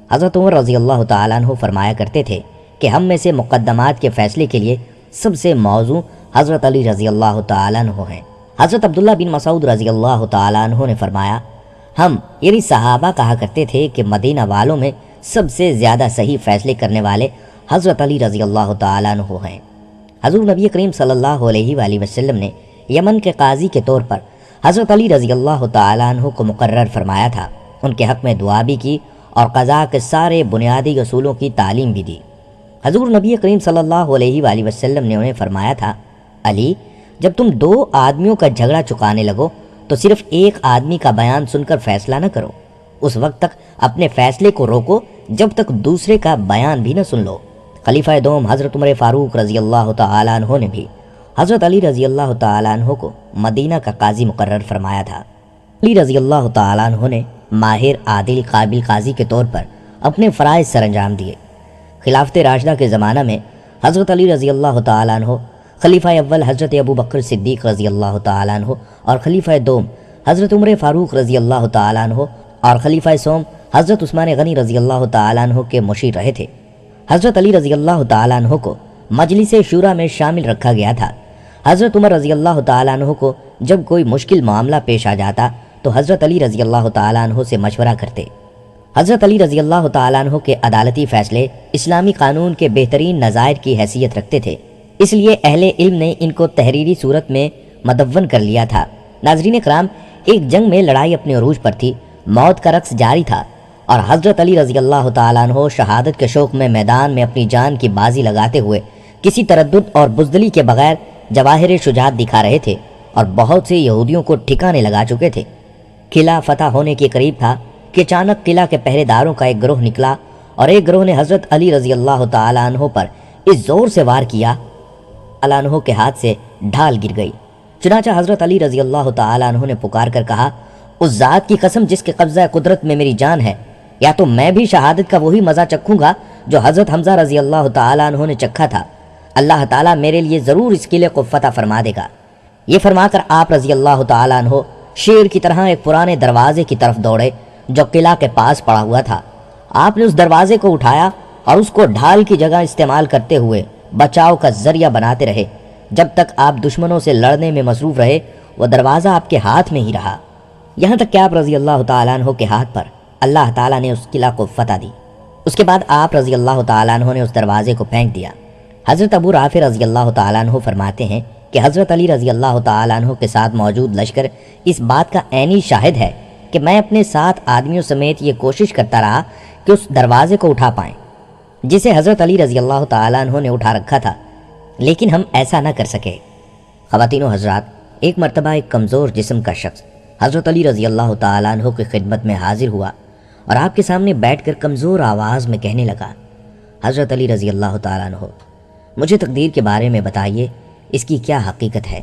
حضرت عمر رضی اللہ تعالیٰ عنہ فرمایا کرتے تھے کہ ہم میں سے مقدمات کے فیصلے کے لیے سب سے موزوں حضرت علی رضی اللہ تعالیٰ عنہ ہیں۔ حضرت عبداللہ بن مسعود رضی اللہ تعالیٰ عنہ نے فرمایا، ہم یعنی صحابہ کہا کرتے تھے کہ مدینہ والوں میں سب سے زیادہ صحیح فیصلے کرنے والے حضرت علی رضی اللہ تعالیٰ عنہ ہیں۔ حضور نبی کریم صلی اللہ علیہ وآلہ وسلم نے یمن کے قاضی کے طور پر حضرت علی رضی اللہ تعالیٰ عنہ کو مقرر فرمایا تھا۔ ان کے حق میں دعا بھی کی اور قضاء کے سارے بنیادی اصولوں کی تعلیم بھی دی۔ حضور نبی کریم صلی اللہ علیہ وآلہ وسلم نے انہیں فرمایا تھا، علی، جب تم دو آدمیوں کا جھگڑا چکانے لگو تو صرف ایک آدمی کا بیان سن کر فیصلہ نہ کرو، اس وقت تک اپنے فیصلے کو روکو جب تک دوسرے کا بیان بھی نہ سن لو۔ خلیفہ دوم حضرت عمر فاروق رضی اللہ تعالیٰ عنہ نے بھی حضرت علی رضی اللہ تعالیٰ عنہ کو مدینہ کا قاضی مقرر فرمایا تھا۔ علی رضی اللہ تعالیٰ عنہ نے ماہر، عادل، قابل قاضی کے طور پر اپنے فرائض سر انجام دیے۔ خلافت راشدہ کے زمانہ میں حضرت علی رضی اللہ تعالیٰ عنہ، خلیفہ اول حضرت ابو بکر صدیق رضی اللہ تعالیٰ عنہ اور خلیفہ دوم حضرت عمر فاروق رضی اللہ تعالیٰ عنہ اور خلیفہ سوم حضرت عثمان غنی رضی اللہ تعالیٰ عنہ کے مشیر رہے تھے۔ حضرت علی رضی اللہ تعالیٰ عنہ کو مجلس شورا میں شامل رکھا گیا تھا۔ حضرت عمر رضی اللہ تعالیٰ عنہ کو جب کوئی مشکل معاملہ پیش آ جاتا تو حضرت علی رضی اللہ تعالیٰ عنہ سے مشورہ کرتے۔ حضرت علی رضی اللہ تعالیٰ عنہ کے عدالتی فیصلے اسلامی قانون کے بہترین نظائر کی حیثیت رکھتے تھے، اس لیے اہل علم نے ان کو تحریری صورت میں مدون کر لیا تھا۔ ناظرین کرام، ایک جنگ میں لڑائی اپنے عروج پر تھی، موت کا رقص جاری تھا اور حضرت علی رضی اللہ تعالیٰ عنہ شہادت کے شوق میں میدان میں اپنی جان کی بازی لگاتے ہوئے کسی تردد اور بزدلی کے بغیر جواہر شجاعت دکھا رہے تھے اور بہت سے یہودیوں کو ٹھکانے لگا چکے تھے۔ قلعہ فتح ہونے کے قریب تھا کہ اچانک قلعہ کے پہرے داروں کا ایک گروہ نکلا اور ایک گروہ نے حضرت علی رضی اللہ تعالیٰ عنہ پر اس زور سے وار کیا اللہ عنہ کے ہاتھ سے ڈھال گر گئی۔ چنانچہ حضرت علی رضی اللہ تعالیٰ عنہ نے پکار کر کہا، اس ذات کی قسم جس کے قبضہ قدرت میں میری جان ہے، یا تو میں بھی شہادت کا وہی مزہ چکھوں گا جو حضرت حمزہ رضی اللہ تعالیٰ عنہ نے چکھا تھا، اللہ تعالیٰ میرے لیے ضرور اس قلعے کو فتح فرما دے گا۔ یہ فرما کر آپ رضی اللہ تعالیٰ عنہ شیر کی طرح ایک پرانے دروازے کی طرف دوڑے جو قلعہ کے پاس پڑا ہوا تھا۔ آپ نے اس دروازے کو اٹھایا اور اس کو ڈھال کی جگہ استعمال کرتے ہوئے بچاؤ کا ذریعہ بناتے رہے۔ جب تک آپ دشمنوں سے لڑنے میں مصروف رہے وہ دروازہ آپ کے ہاتھ میں ہی رہا، یہاں تک کہ آپ رضی اللہ تعالیٰ عنہ کے ہاتھ پر اللہ تعالیٰ نے اس قلعہ کو فتح دی۔ اس کے بعد آپ رضی اللہ تعالیٰ عنہ نے اس دروازے کو پھینک دیا۔ حضرت ابو رافع رضی اللہ تعالیٰ عنہ فرماتے ہیں کہ حضرت علی رضی اللہ تعالیٰ عنہ کے ساتھ موجود لشکر اس بات کا عینی شاہد ہے کہ میں اپنے 7 آدمیوں سمیت یہ کوشش کرتا رہا کہ اس دروازے کو اٹھا پائیں جسے حضرت علی رضی اللہ تعالیٰ عنہ نے اٹھا رکھا تھا، لیکن ہم ایسا نہ کر سکے۔ خواتین و حضرات، ایک مرتبہ ایک کمزور جسم کا شخص حضرت علی رضی اللہ تعالیٰ عنہ کی خدمت میں حاضر ہوا اور آپ کے سامنے بیٹھ کر کمزور آواز میں کہنے لگا، حضرت علی رضی اللہ تعالیٰ عنہ، مجھے تقدیر کے بارے میں بتائیے، اس کی کیا حقیقت ہے؟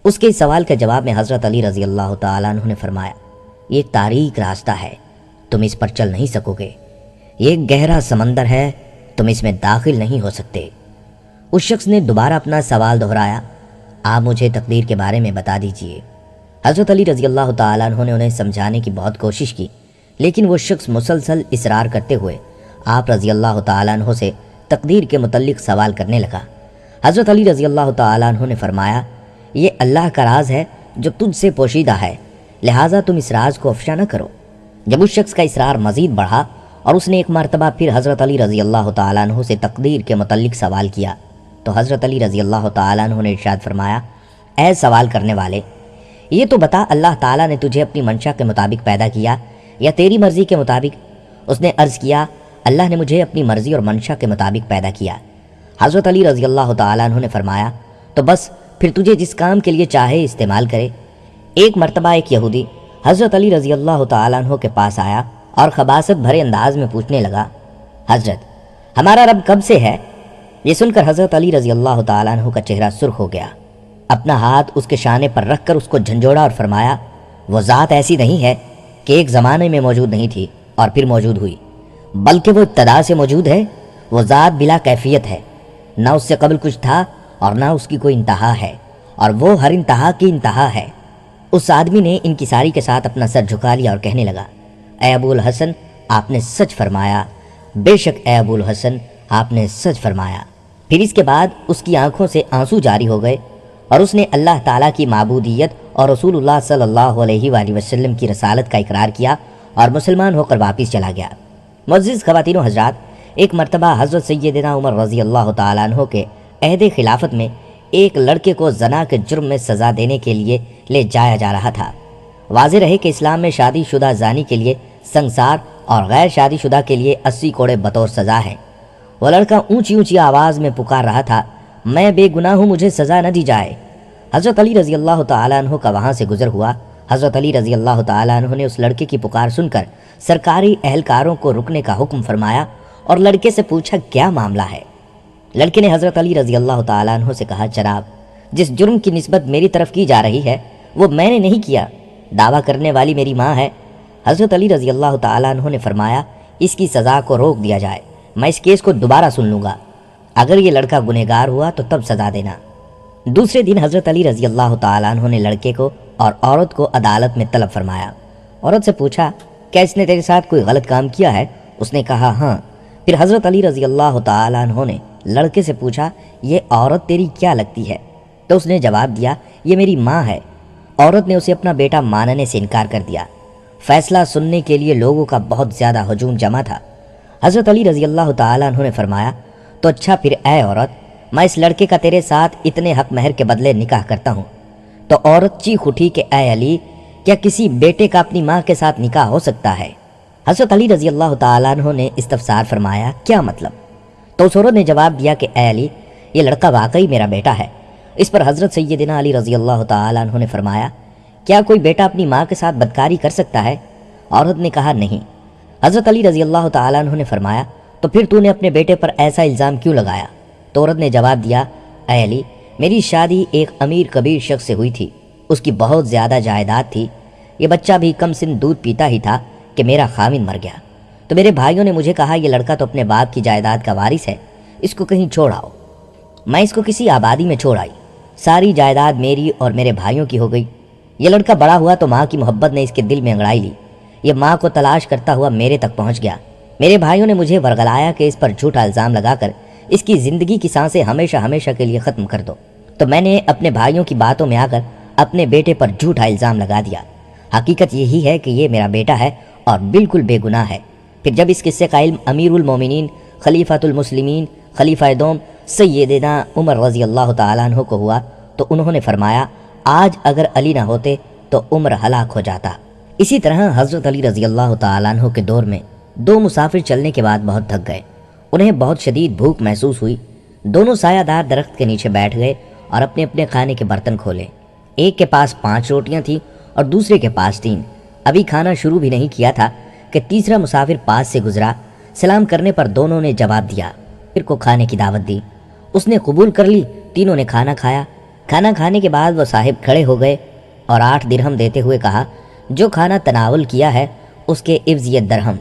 اس کے اس سوال کا جواب میں حضرت علی رضی اللہ تعالیٰ عنہ نے فرمایا، یہ ایک تاریک راستہ ہے، تم اس پر چل نہیں سکو گے، یہ ایک گہرا سمندر ہے، تم اس میں داخل نہیں ہو سکتے۔ اس شخص نے دوبارہ اپنا سوال دہرایا، آپ مجھے تقدیر کے بارے میں بتا دیجئے۔ حضرت علی رضی اللہ تعالیٰ عنہ نے انہیں سمجھانے کی بہت کوشش کی، لیکن وہ شخص مسلسل اصرار کرتے ہوئے آپ رضی اللہ تعالیٰ عنہ سے تقدیر کے متعلق سوال کرنے لگا۔ حضرت علی رضی اللہ تعالیٰ عنہ نے فرمایا، یہ اللہ کا راز ہے جو تجھ سے پوشیدہ ہے، لہٰذا تم اس راز کو افشا نہ کرو۔ جب اس شخص کا اصرار مزید بڑھا اور اس نے ایک مرتبہ پھر حضرت علی رضی اللہ تعالیٰ عنہ سے تقدیر کے متعلق سوال کیا تو حضرت علی رضی اللہ تعالیٰ عنہ نے ارشاد فرمایا، اے سوال کرنے والے، یہ تو بتا اللہ تعالیٰ نے تجھے اپنی منشا کے مطابق پیدا کیا یا تیری مرضی کے مطابق؟ اس نے عرض کیا، اللہ نے مجھے اپنی مرضی اور منشا کے مطابق پیدا کیا۔ حضرت علی رضی اللہ تعالیٰ عنہ نے فرمایا، تو بس پھر تجھے جس کام کے لیے چاہے استعمال کرے۔ ایک مرتبہ ایک یہودی حضرت علی رضی اللہ تعالیٰ عنہ کے پاس آیا اور خباثت بھرے انداز میں پوچھنے لگا، حضرت ہمارا رب کب سے ہے؟ یہ سن کر حضرت علی رضی اللہ تعالیٰ عنہ کا چہرہ سرخ ہو گیا، اپنا ہاتھ اس کے شانے پر رکھ کر اس کو جھنجھوڑا اور فرمایا، وہ ذات ایسی نہیں ہے کہ ایک زمانے میں موجود نہیں تھی اور پھر موجود ہوئی، بلکہ وہ ابتدا سے موجود ہے، وہ ذات بلا کیفیت ہے، نہ اس سے قبل کچھ تھا اور نہ اس کی کوئی انتہا ہے، اور وہ ہر انتہا کی انتہا ہے۔ اس آدمی نے انکساری کے ساتھ اپنا سر جھکا لیا اور کہنے لگا، اے ابو الحسن، آپ نے سچ فرمایا، بے شک اے ابو الحسن، آپ نے سچ فرمایا۔ پھر اس کے بعد اس کی آنکھوں سے آنسو جاری ہو گئے اور اس نے اللہ تعالیٰ کی معبودیت اور رسول اللہ صلی اللہ علیہ وآلہ وسلم کی رسالت کا اقرار کیا اور مسلمان ہو کر واپس چلا گیا۔ معزز خواتین و حضرات، ایک مرتبہ حضرت سیدنا عمر رضی اللہ تعالیٰ عنہ کے عہد خلافت میں ایک لڑکے کو زنا کے جرم میں سزا دینے کے لیے لے جایا جا رہا تھا۔ واضح رہے کہ اسلام میں شادی شدہ زانی کے لیے سنگسار اور غیر شادی شدہ کے لیے 80 کوڑے بطور سزا ہے۔ وہ لڑکا اونچی اونچی آواز میں پکار رہا تھا، میں بے گناہ ہوں، مجھے سزا نہ دی جائے۔ حضرت علی رضی اللہ تعالیٰ عنہ کا وہاں سے گزر ہوا۔ حضرت علی رضی اللہ تعالیٰ عنہ نے اس لڑکے کی پکار سن کر سرکاری اہلکاروں کو رکنے کا حکم فرمایا اور لڑکے سے پوچھا کیا معاملہ ہے۔ لڑکے نے حضرت علی رضی اللہ تعالیٰ عنہ سے کہا جناب، جس جرم کی نسبت میری طرف کی جا رہی ہے وہ میں نے نہیں کیا، دعویٰ کرنے والی میری ماں ہے۔ حضرت علی رضی اللہ تعالیٰ عنہ نے فرمایا اس کی سزا کو روک دیا جائے، میں اس کیس کو دوبارہ سن لوں گا، اگر یہ لڑکا گنہگار ہوا تو تب سزا دینا۔ دوسرے دن حضرت علی رضی اللہ تعالیٰ عنہ نے لڑکے کو اور عورت کو عدالت میں طلب فرمایا۔ عورت سے پوچھا کیا اس نے تیرے ساتھ کوئی غلط کام کیا ہے؟ اس نے کہا ہاں۔ پھر حضرت علی رضی اللہ تعالیٰ عنہ نے لڑکے سے پوچھا یہ عورت تیری کیا لگتی ہے؟ تو اس نے جواب دیا یہ میری ماں ہے۔ عورت نے اسے اپنا بیٹا ماننے سے انکار کر دیا۔ فیصلہ سننے کے لیے لوگوں کا بہت زیادہ ہجوم جمع تھا۔ حضرت علی رضی اللہ تعالیٰ عنہ نے فرمایا تو اچھا پھر اے عورت، میں اس لڑکے کا تیرے ساتھ اتنے حق مہر کے بدلے نکاح کرتا ہوں۔ تو عورت چیخ اٹھی کہ اے علی، کیا کسی بیٹے کا اپنی ماں کے ساتھ نکاح ہو سکتا ہے؟ حضرت علی رضی اللہ تعالیٰ عنہ نے استفسار فرمایا کیا مطلب؟ تو اس عورت نے جواب دیا کہ اے علی، یہ لڑکا واقعی میرا بیٹا ہے۔ اس پر حضرت سیدنا علی رضی اللہ تعالیٰ عنہ نے فرمایا کیا کوئی بیٹا اپنی ماں کے ساتھ بدکاری کر سکتا ہے؟ عورت نے کہا نہیں۔ حضرت علی رضی اللہ تعالیٰ عنہ نے فرمایا تو پھر تو نے اپنے بیٹے پر ایسا الزام کیوں لگایا؟ تو عورت نے جواب دیا اے علی، میری شادی ایک امیر کبیر شخص سے ہوئی تھی، اس کی بہت زیادہ جائیداد تھی، یہ بچہ بھی کم سن دودھ پیتا ہی تھا کہ میرا خاوند مر گیا، تو میرے بھائیوں نے مجھے کہا یہ لڑکا تو اپنے باپ کی جائیداد کا وارث ہے، اس کو کہیں چھوڑ آؤ۔ میں اس کو کسی آبادی میں چھوڑ آئی، ساری جائیداد میری اور میرے بھائیوں کی ہو گئی۔ یہ لڑکا بڑا ہوا تو ماں کی محبت نے اس کے دل میں انگڑائی لی، یہ ماں کو تلاش کرتا ہوا میرے تک پہنچ گیا۔ میرے بھائیوں نے مجھے ورغلایا کہ اس پر جھوٹا الزام لگا کر اس کی زندگی کی سانسیں ہمیشہ ہمیشہ کے لیے ختم کر دو، تو میں نے اپنے بھائیوں کی باتوں میں آ کر اپنے بیٹے پر جھوٹا الزام لگا دیا۔ حقیقت یہی ہے کہ یہ میرا بیٹا ہے اور بالکل بے گناہ ہے۔ پھر جب اس قصے کا علم امیر المومنین خلیفۃ المسلمین خلیفہ دوم سیدنا عمر رضی اللہ تعالیٰ عنہ کو ہوا تو انہوں نے فرمایا آج اگر علی نہ ہوتے تو عمر ہلاک ہو جاتا۔ اسی طرح حضرت علی رضی اللہ تعالیٰ عنہ کے دور میں دو مسافر چلنے کے بعد بہت تھک گئے، انہیں بہت شدید بھوک محسوس ہوئی۔ دونوں سایہ دار درخت کے نیچے بیٹھ گئے اور اپنے اپنے کھانے کے برتن کھولے۔ ایک کے پاس 5 روٹیاں تھیں اور دوسرے کے پاس 3۔ ابھی کھانا شروع بھی نہیں کیا تھا کہ تیسرا مسافر پاس سے گزرا۔ سلام کرنے پر دونوں نے جواب دیا، پھر کو کھانے کی دعوت دی، اس نے قبول کر لی۔ تینوں نے کھانا کھایا۔ کھانا کھانے کے بعد وہ صاحب کھڑے ہو گئے اور 8 درہم دیتے ہوئے کہا جو کھانا تناول کیا ہے اس کے عوض یہ درہم،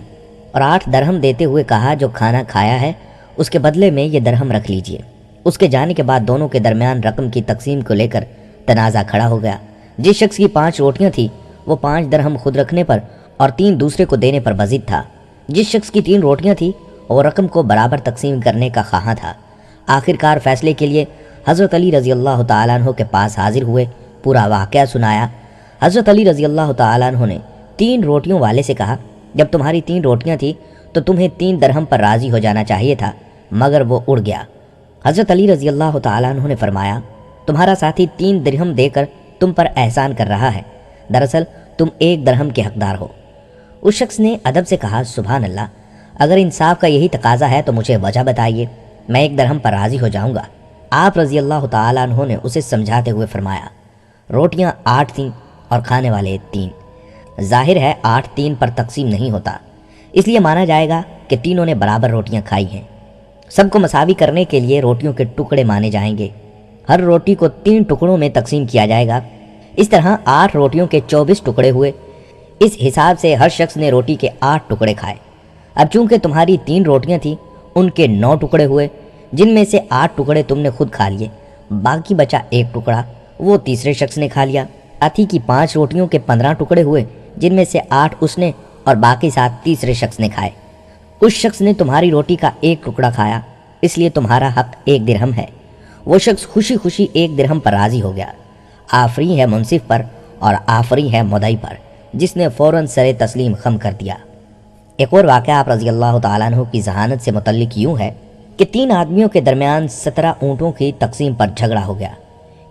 اور 8 درہم دیتے ہوئے کہا جو کھانا کھایا ہے اس کے بدلے میں یہ درہم رکھ لیجئے۔ اس کے جانے کے بعد دونوں کے درمیان رقم کی تقسیم کو لے کر تنازع کھڑا ہو گیا۔ جس شخص کی 5 روٹیاں تھیں وہ 5 درہم خود رکھنے پر اور 3 دوسرے کو دینے پر بضد تھا۔ جس شخص کی 3 روٹیاں تھیں وہ رقم کو برابر تقسیم کرنے کا خواہاں تھا۔ آخرکار فیصلے کے لیے حضرت علی رضی اللہ تعالیٰ عنہ کے پاس حاضر ہوئے، پورا واقعہ سنایا۔ حضرت علی رضی اللہ تعالیٰ عنہ نے 3 روٹیوں والے سے کہا جب تمہاری 3 روٹیاں تھیں تو تمہیں 3 درہم پر راضی ہو جانا چاہیے تھا، مگر وہ اڑ گیا۔ حضرت علی رضی اللہ تعالیٰ عنہ نے فرمایا تمہارا ساتھی 3 درہم دے کر تم پر احسان کر رہا ہے، دراصل تم 1 درہم کے حقدار ہو۔ اس شخص نے ادب سے کہا سبحان اللہ، اگر انصاف کا یہی تقاضا ہے تو مجھے وجہ بتائیے، میں 1 درہم پر راضی ہو جاؤں گا۔ آپ رضی اللہ تعالیٰ عنہ نے اسے سمجھاتے ہوئے فرمایا روٹیاں 8 تھیں اور کھانے والے 3۔ ظاہر ہے 8 3 پر تقسیم نہیں ہوتا، اس لیے مانا جائے گا کہ تینوں نے برابر روٹیاں کھائی ہیں۔ سب کو مساوی کرنے کے لیے روٹیوں کے ٹکڑے مانے جائیں گے، ہر روٹی کو 3 ٹکڑوں میں تقسیم کیا جائے گا۔ اس طرح 8 روٹیوں کے 24 ٹکڑے ہوئے۔ اس حساب سے ہر شخص نے روٹی کے 8 ٹکڑے کھائے۔ اب چونکہ تمہاری 3 روٹیاں تھیں ان کے 9 ٹکڑے ہوئے، جن میں سے 8 ٹکڑے تم نے خود کھا لیے، باقی بچا 1 ٹکڑا، وہ تیسرے شخص نے کھا لیا۔ ساتھی کی 5 روٹیوں کے 15 ٹکڑے ہوئے، جن میں سے 8 اس نے اور باقی 7 تیسرے شخص نے کھائے۔ اس شخص نے تمہاری روٹی کا 1 ٹکڑا کھایا، اس لیے تمہارا حق 1 درہم ہے۔ وہ شخص خوشی خوشی 1 درہم پر راضی ہو گیا۔ آفری ہے منصف پر اور آفری ہے مدعی پر، جس نے فوراً سر تسلیم خم کر دیا۔ ایک اور واقعہ آپ رضی اللہ تعالیٰ عنہ کی ذہانت سے متعلق یوں ہے کہ 3 آدمیوں کے درمیان 17 اونٹوں کی تقسیم پر جھگڑا ہو گیا،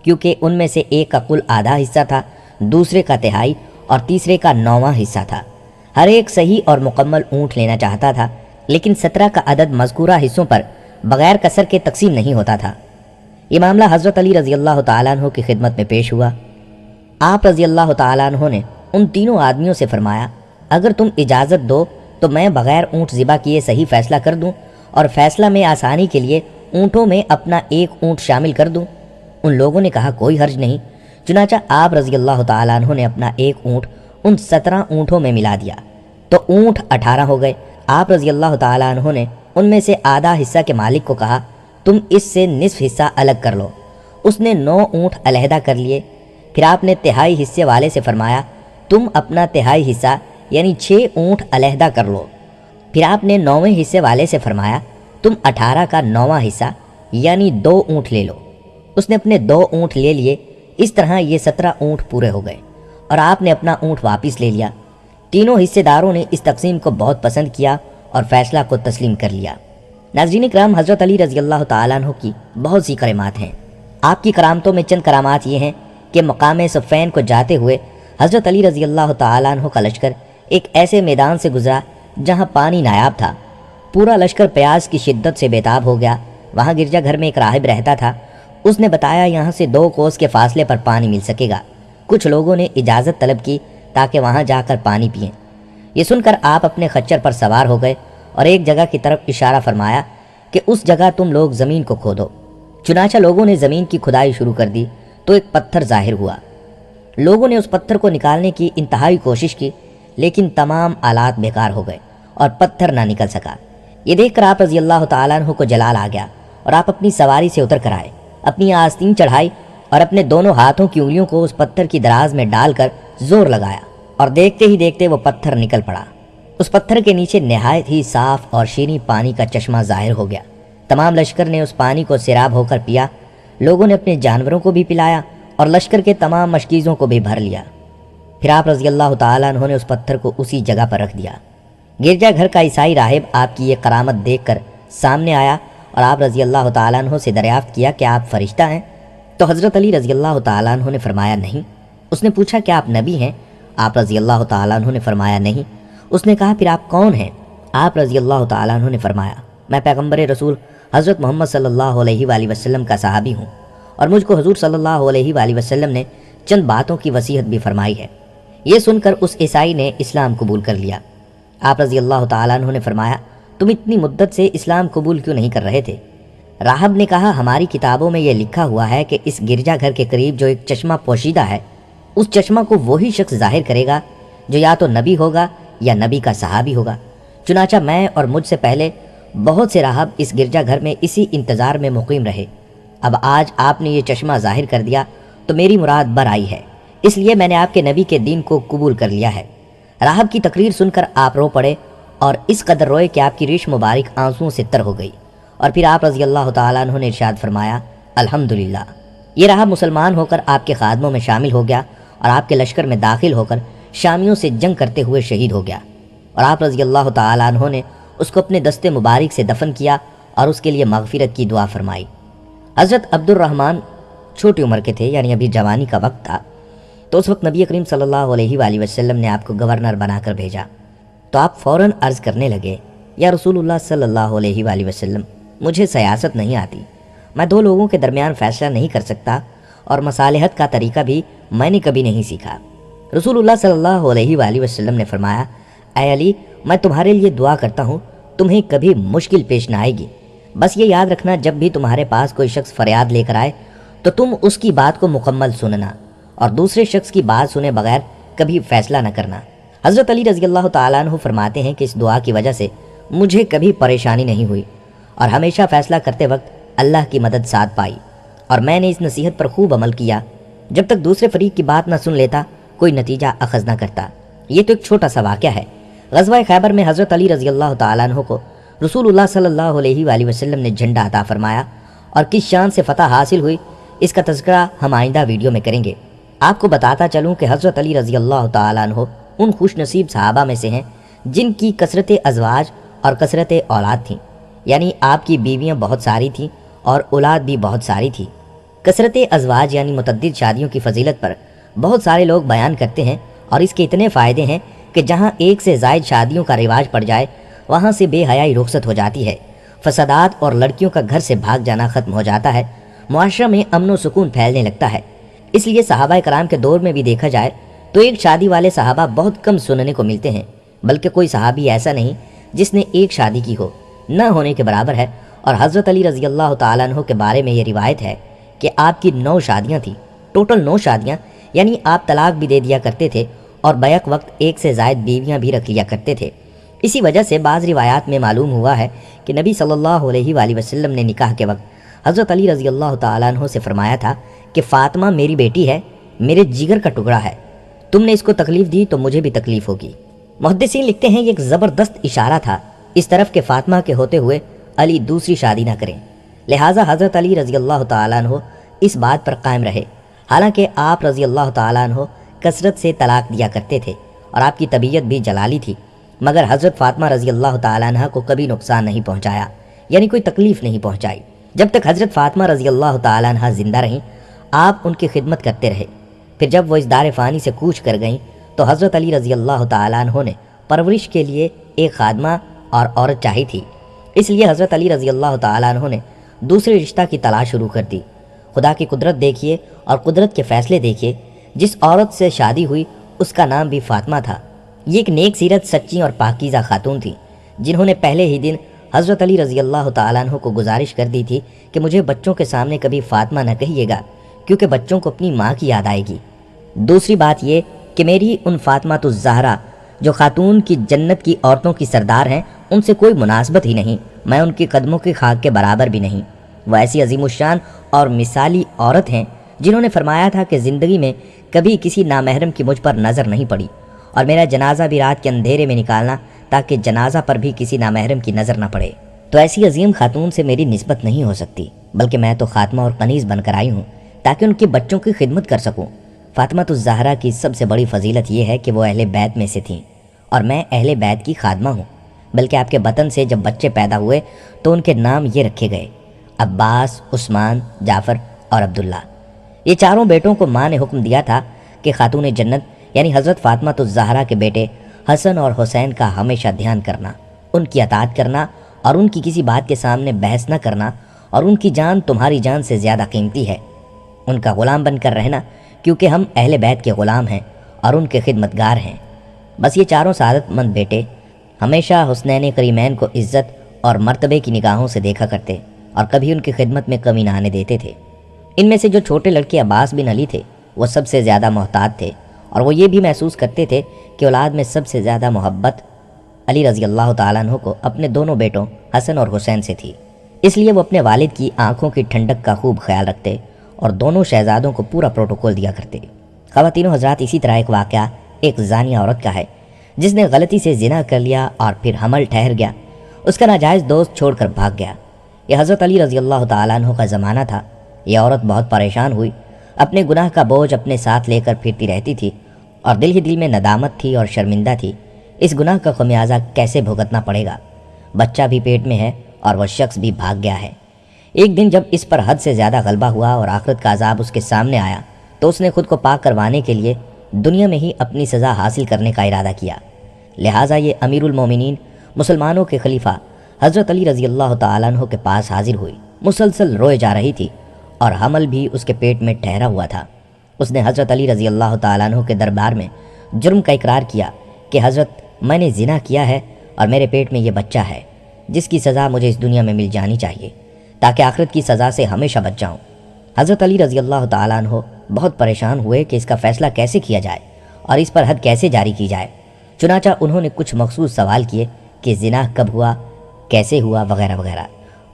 کیونکہ ان میں سے ایک کا کل آدھا حصہ تھا، دوسرے کا تہائی اور تیسرے کا 9واں حصہ تھا۔ ہر ایک صحیح اور مکمل اونٹ لینا چاہتا تھا، لیکن 17 کا عدد مذکورہ حصوں پر بغیر کسر کے تقسیم نہیں ہوتا تھا۔ یہ معاملہ حضرت علی رضی اللہ تعالیٰ عنہ کی خدمت میں پیش ہوا۔ آپ رضی اللہ تعالیٰ عنہ نے ان تینوں آدمیوں سے فرمایا، اگر تم اجازت دو تو میں بغیر اونٹ ذبح کیے صحیح فیصلہ کر دوں اور فیصلہ میں آسانی کے لیے اونٹوں میں اپنا ایک اونٹ شامل کر دوں۔ ان لوگوں نے کہا کوئی حرج نہیں۔ چنانچہ آپ رضی اللہ تعالیٰ عنہ نے اپنا ایک اونٹ ان 17 اونٹوں میں ملا دیا تو اونٹ 18 ہو گئے۔ آپ رضی اللہ تعالیٰ عنہ نے ان میں سے آدھا حصہ کے مالک کو کہا، تم اس سے نصف حصہ الگ کر لو۔ اس نے 9 اونٹ علیحدہ کر لیے۔ پھر آپ نے تہائی حصے والے سے فرمایا، تم اپنا تہائی حصہ یعنی 6 اونٹ علیحدہ کر لو۔ پھر آپ نے 9ویں حصے والے سے فرمایا، تم 18 کا 9واں حصہ یعنی 2 اونٹ لے لو۔ اس نے اپنے 2 اونٹ لے لیے۔ اس طرح یہ 17 اونٹ پورے ہو گئے اور آپ نے اپنا اونٹ واپس لے لیا۔ تینوں حصے داروں نے اس تقسیم کو بہت پسند کیا اور فیصلہ کو تسلیم کر لیا۔ ناظرین کرام، حضرت علی رضی اللہ تعالیٰ عنہ کی بہت سی کرامات ہیں۔ آپ کی کرامتوں میں چند کرامات یہ ہیں کہ مقام صفین کو جاتے ہوئے حضرت علی رضی اللہ تعالیٰ عنہ کا لشکر ایک ایسے میدان سے گزرا جہاں پانی نایاب تھا۔ پورا لشکر پیاس کی شدت سے بےتاب ہو گیا۔ وہاں گرجا گھر میں ایک راہب رہتا تھا۔ اس نے بتایا یہاں سے 2 کوس کے فاصلے پر پانی مل سکے گا۔ کچھ لوگوں نے اجازت طلب کی تاکہ وہاں جا کر پانی پئیں۔ یہ سن کر آپ اپنے خچر پر سوار ہو گئے اور ایک جگہ کی طرف اشارہ فرمایا کہ اس جگہ تم لوگ زمین کو کھودو۔ چنانچہ لوگوں نے زمین کی کھدائی شروع کر دی تو ایک پتھر ظاہر ہوا۔ لوگوں نے اس پتھر کو نکالنے کی انتہائی کوشش کی لیکن تمام آلات بیکار ہو گئے اور پتھر نہ نکل سکا۔ یہ دیکھ کر آپ رضی اللہ تعالیٰ عنہ کو جلال آ گیا اور آپ اپنی سواری سے اتر کر آئے، اپنی آستین چڑھائی اور اپنے دونوں ہاتھوں کی انگلیوں کو اس پتھر کی دراز میں ڈال کر زور لگایا اور دیکھتے ہی دیکھتے وہ پتھر نکل پڑا۔ اس پتھر کے نیچے نہایت ہی صاف اور شیریں پانی کا چشمہ ظاہر ہو گیا۔ تمام لشکر نے اس پانی کو سیراب ہو کر پیا۔ لوگوں نے اپنے جانوروں کو بھی پلایا اور لشکر کے تمام مشکیزوں کو بھی بھر لیا۔ پھر آپ رضی اللہ تعالیٰ عنہ نے اس پتھر کو اسی جگہ پر رکھ دیا۔ گرجا گھر کا عیسائی راہب آپ کی یہ کرامت دیکھ کر سامنے آیا اور آپ رضی اللہ تعالیٰ عنہ سے دریافت کیا کہ آپ فرشتہ ہیں؟ تو حضرت علی رضی اللہ تعالیٰ عنہ نے فرمایا نہیں۔ اس نے پوچھا کہ آپ نبی ہیں؟ آپ رضی اللہ تعالیٰ عنہ نے فرمایا نہیں۔ اس نے کہا پھر آپ کون ہیں؟ آپ رضی اللہ تعالیٰ عنہ نے فرمایا میں پیغمبر رسول حضرت محمد صلی اللہ علیہ وآلہ وسلم کا صحابی ہوں اور مجھ کو حضور صلی اللہ علیہ وآلہ وسلم نے چند باتوں کی وصیت بھی فرمائی ہے۔ یہ سن کر اس عیسائی نے اسلام قبول کر لیا۔ آپ رضی اللہ تعالیٰ عنہ نے فرمایا تم اتنی مدت سے اسلام قبول کیوں نہیں کر رہے تھے؟ راہب نے کہا ہماری کتابوں میں یہ لکھا ہوا ہے کہ اس گرجا گھر کے قریب جو ایک چشمہ پوشیدہ ہے اس چشمہ کو وہی شخص ظاہر کرے گا جو یا تو نبی ہوگا یا نبی کا صحابی ہوگا۔ چنانچہ میں اور مجھ سے پہلے بہت سے راہب اس گرجا گھر میں اسی انتظار میں مقیم رہے۔ اب آج آپ نے یہ چشمہ ظاہر کر دیا تو میری مراد بر آئی ہے، اس لیے میں نے آپ کے نبی کے دین کو قبول کر لیا ہے۔ راہب کی تقریر سن کر آپ رو پڑے اور اس قدر روئے کہ آپ کی ریش مبارک آنسوؤں سے تر ہو گئی، اور پھر آپ رضی اللہ تعالیٰ عنہ نے ارشاد فرمایا الحمدللہ۔ یہ راہب مسلمان ہو کر آپ کے خادموں میں شامل ہو گیا اور آپ کے لشکر میں داخل ہو کر شامیوں سے جنگ کرتے ہوئے شہید ہو گیا، اور آپ رضی اللہ تعالیٰ عنہ نے اس کو اپنے دستے مبارک سے دفن کیا اور اس کے لیے مغفرت کی دعا فرمائی۔ حضرت عبد الرحمن چھوٹی عمر کے تھے، یعنی ابھی جوانی کا وقت تھا، تو اس وقت نبی کریم صلی اللہ علیہ وآلہ وسلم نے آپ کو گورنر بنا کر بھیجا۔ تو آپ فوراً عرض کرنے لگے یا رسول اللہ صلی اللہ علیہ وآلہ وسلم مجھے سیاست نہیں آتی، میں 2 لوگوں کے درمیان فیصلہ نہیں کر سکتا اور مصالحت کا طریقہ بھی میں نے کبھی نہیں سیکھا۔ رسول اللہ صلی اللہ علیہ وآلہ وسلم نے فرمایا اے علی میں تمہارے لیے دعا کرتا ہوں تمہیں کبھی مشکل پیش نہ آئے گی، بس یہ یاد رکھنا جب بھی تمہارے پاس کوئی شخص فریاد لے کر آئے تو تم اس کی بات کو مکمل سننا اور دوسرے شخص کی بات سنے بغیر کبھی فیصلہ نہ کرنا۔ حضرت علی رضی اللہ تعالیٰ عنہ فرماتے ہیں کہ اس دعا کی وجہ سے مجھے کبھی پریشانی نہیں ہوئی اور ہمیشہ فیصلہ کرتے وقت اللہ کی مدد ساتھ پائی، اور میں نے اس نصیحت پر خوب عمل کیا، جب تک دوسرے فریق کی بات نہ سن لیتا کوئی نتیجہ اخذ نہ کرتا۔ یہ تو ایک چھوٹا سا واقعہ ہے۔ غزوہ خیبر میں حضرت علی رضی اللہ تعالیٰ عنہ کو رسول اللہ صلی اللہ علیہ وآلہ وسلم نے جھنڈا عطا فرمایا اور کس شان سے فتح حاصل ہوئی اس کا تذکرہ ہم آئندہ ویڈیو میں کریں گے۔ آپ کو بتاتا چلوں کہ حضرت علی رضی اللہ تعالیٰ عنہ ان خوش نصیب صحابہ میں سے ہیں جن کی کثرت ازواج اور کثرت اولاد تھیں، یعنی آپ کی بیویاں بہت ساری تھیں اور اولاد بھی بہت ساری تھی۔ کثرت ازواج یعنی متعدد شادیوں کی فضیلت پر بہت سارے لوگ بیان کرتے ہیں اور اس کے اتنے فائدے ہیں کہ جہاں ایک سے زائد شادیوں کا رواج پڑ جائے وہاں سے بے حیائی رخصت ہو جاتی ہے، فسادات اور لڑکیوں کا گھر سے بھاگ جانا ختم ہو جاتا ہے، معاشرہ میں امن و سکون پھیلنے لگتا ہے۔ اس لیے صحابہ کرام کے دور میں بھی دیکھا جائے تو ایک شادی والے صحابہ بہت کم سننے کو ملتے ہیں، بلکہ کوئی صحابی ایسا نہیں جس نے ایک شادی کی ہو، نہ ہونے کے برابر ہے۔ اور حضرت علی رضی اللہ تعالیٰ عنہ کے بارے میں یہ روایت ہے کہ آپ کی 9 شادیاں تھیں، ٹوٹل 9 شادیاں، یعنی آپ طلاق بھی دے دیا کرتے تھے اور بیک وقت 1 سے زائد بیویاں بھی رکھ لیا کرتے تھے۔ اسی وجہ سے بعض روایات میں معلوم ہوا ہے کہ نبی صلی اللہ علیہ وآلہ وسلم نے نکاح کے وقت حضرت علی رضی اللہ تعالیٰ عنہ سے فرمایا تھا کہ فاطمہ میری بیٹی ہے، میرے جگر کا ٹکڑا ہے، تم نے اس کو تکلیف دی تو مجھے بھی تکلیف ہوگی۔ محدثین لکھتے ہیں یہ ایک زبردست اشارہ تھا اس طرف کہ فاطمہ کے ہوتے ہوئے علی دوسری شادی نہ کریں، لہٰذا حضرت علی رضی اللہ تعالیٰ عنہ اس بات پر قائم رہے۔ حالانکہ آپ رضی اللہ تعالیٰ عنہ کثرت سے طلاق دیا کرتے تھے اور آپ کی طبیعت بھی جلالی تھی، مگر حضرت فاطمہ رضی اللہ تعالیٰ عنہ کو کبھی نقصان نہیں پہنچایا، یعنی کوئی تکلیف نہیں پہنچائی۔ جب تک حضرت فاطمہ رضی اللہ تعالیٰ عنہ زندہ رہیں آپ ان کی خدمت کرتے رہے۔ پھر جب وہ اس دار فانی سے کوچ کر گئیں تو حضرت علی رضی اللہ تعالیٰ عنہ نے پرورش کے لیے ایک خادمہ اور عورت چاہی تھی، اس لیے حضرت علی رضی اللہ تعالیٰ عنہ نے دوسرے رشتہ کی تلاش شروع کر دی۔ خدا کی قدرت دیکھیے اور قدرت کے فیصلے دیکھیے، جس عورت سے شادی ہوئی اس کا نام بھی فاطمہ تھا۔ یہ ایک نیک سیرت، سچی اور پاکیزہ خاتون تھی، جنہوں نے پہلے ہی دن حضرت علی رضی اللہ تعالیٰ عنہ کو گزارش کر دی تھی کہ مجھے بچوں کے سامنے کبھی فاطمہ نہ کہیے گا، کیونکہ بچوں کو اپنی ماں کی یاد آئے گی۔ دوسری بات یہ کہ میری ان فاطمہ الزہرا جو خاتون کی جنت کی عورتوں کی سردار ہیں ان سے کوئی مناسبت ہی نہیں، میں ان کے قدموں کی خاک کے برابر بھی نہیں۔ وہ ایسی عظیم الشان اور مثالی عورت ہیں جنہوں نے فرمایا تھا کہ زندگی میں کبھی کسی نامحرم کی مجھ پر نظر نہیں پڑی، اور میرا جنازہ بھی رات کے اندھیرے میں نکالنا تاکہ جنازہ پر بھی کسی نامحرم کی نظر نہ پڑے۔ تو ایسی عظیم خاتون سے میری نسبت نہیں ہو سکتی، بلکہ میں تو خاتمہ اور کنیز بن کر آئی ہوں تاکہ ان کے بچوں کی خدمت کر سکوں۔ فاطمہ الزہرا کی سب سے بڑی فضیلت یہ ہے کہ وہ اہل بیت میں سے تھیں اور میں اہل بیت کی خادمہ ہوں، بلکہ آپ کے بطن سے جب بچے پیدا ہوئے تو ان کے نام یہ رکھے گئے: عباس، عثمان، جعفر اور عبداللہ۔ یہ چاروں بیٹوں کو ماں نے حکم دیا تھا کہ خاتون جنت یعنی حضرت فاطمہ الزہرا کے بیٹے حسن اور حسین کا ہمیشہ دھیان کرنا، ان کی اطاعت کرنا اور ان کی کسی بات کے سامنے بحث نہ کرنا، اور ان کی جان تمہاری جان سے زیادہ قیمتی ہے، ان کا غلام بن کر رہنا، کیونکہ ہم اہل بیت کے غلام ہیں اور ان کے خدمتگار ہیں۔ بس یہ چاروں سعادت مند بیٹے ہمیشہ حسنین کریمین کو عزت اور مرتبے کی نگاہوں سے دیکھا کرتے اور کبھی ان کی خدمت میں کمی نہ آنے دیتے تھے۔ ان میں سے جو چھوٹے لڑکے عباس بن علی تھے وہ سب سے زیادہ محتاط تھے، اور وہ یہ بھی محسوس کرتے تھے کہ اولاد میں سب سے زیادہ محبت علی رضی اللہ تعالیٰ عنہ کو اپنے دونوں بیٹوں حسن اور حسین سے تھی، اس لیے وہ اپنے والد کی آنکھوں کی ٹھنڈک کا خوب خیال رکھتے اور دونوں شہزادوں کو پورا پروٹوکول دیا کرتے۔ خواتین حضرات، اسی طرح ایک واقعہ ایک زانیہ عورت کا ہے جس نے غلطی سے زنا کر لیا اور پھر حمل ٹھہر گیا، اس کا ناجائز دوست چھوڑ کر بھاگ گیا۔ یہ حضرت علی رضی اللہ تعالیٰ عنہ کا زمانہ تھا۔ یہ عورت بہت پریشان ہوئی، اپنے گناہ کا بوجھ اپنے ساتھ لے کر پھرتی رہتی تھی اور دل ہی دل میں ندامت تھی اور شرمندہ تھی۔ اس گناہ کا خمیازہ کیسے بھگتنا پڑے گا؟ بچہ بھی پیٹ میں ہے اور وہ شخص بھی بھاگ گیا ہے۔ ایک دن جب اس پر حد سے زیادہ غلبہ ہوا اور آخرت کا عذاب اس کے سامنے آیا تو اس نے خود کو پاک کروانے کے لیے دنیا میں ہی اپنی سزا حاصل کرنے کا ارادہ کیا۔ لہٰذا یہ امیر المومنین مسلمانوں کے خلیفہ حضرت علی رضی اللہ تعالیٰ عنہ کے پاس حاضر ہوئی، مسلسل روئے جا رہی تھی اور حمل بھی اس کے پیٹ میں ٹھہرا ہوا تھا۔ اس نے حضرت علی رضی اللہ تعالیٰ عنہ کے دربار میں جرم کا اقرار کیا کہ حضرت میں نے زنا کیا ہے اور میرے پیٹ میں یہ بچہ ہے، جس کی سزا مجھے اس دنیا میں مل جانی چاہیے تاکہ آخرت کی سزا سے ہمیشہ بچ جاؤں۔ حضرت علی رضی اللہ تعالیٰ عنہ بہت پریشان ہوئے کہ اس کا فیصلہ کیسے کیا جائے اور اس پر حد کیسے جاری کی جائے۔ چنانچہ انہوں نے کچھ مخصوص سوال کیے کہ زنا کب ہوا، کیسے ہوا، وغیرہ وغیرہ۔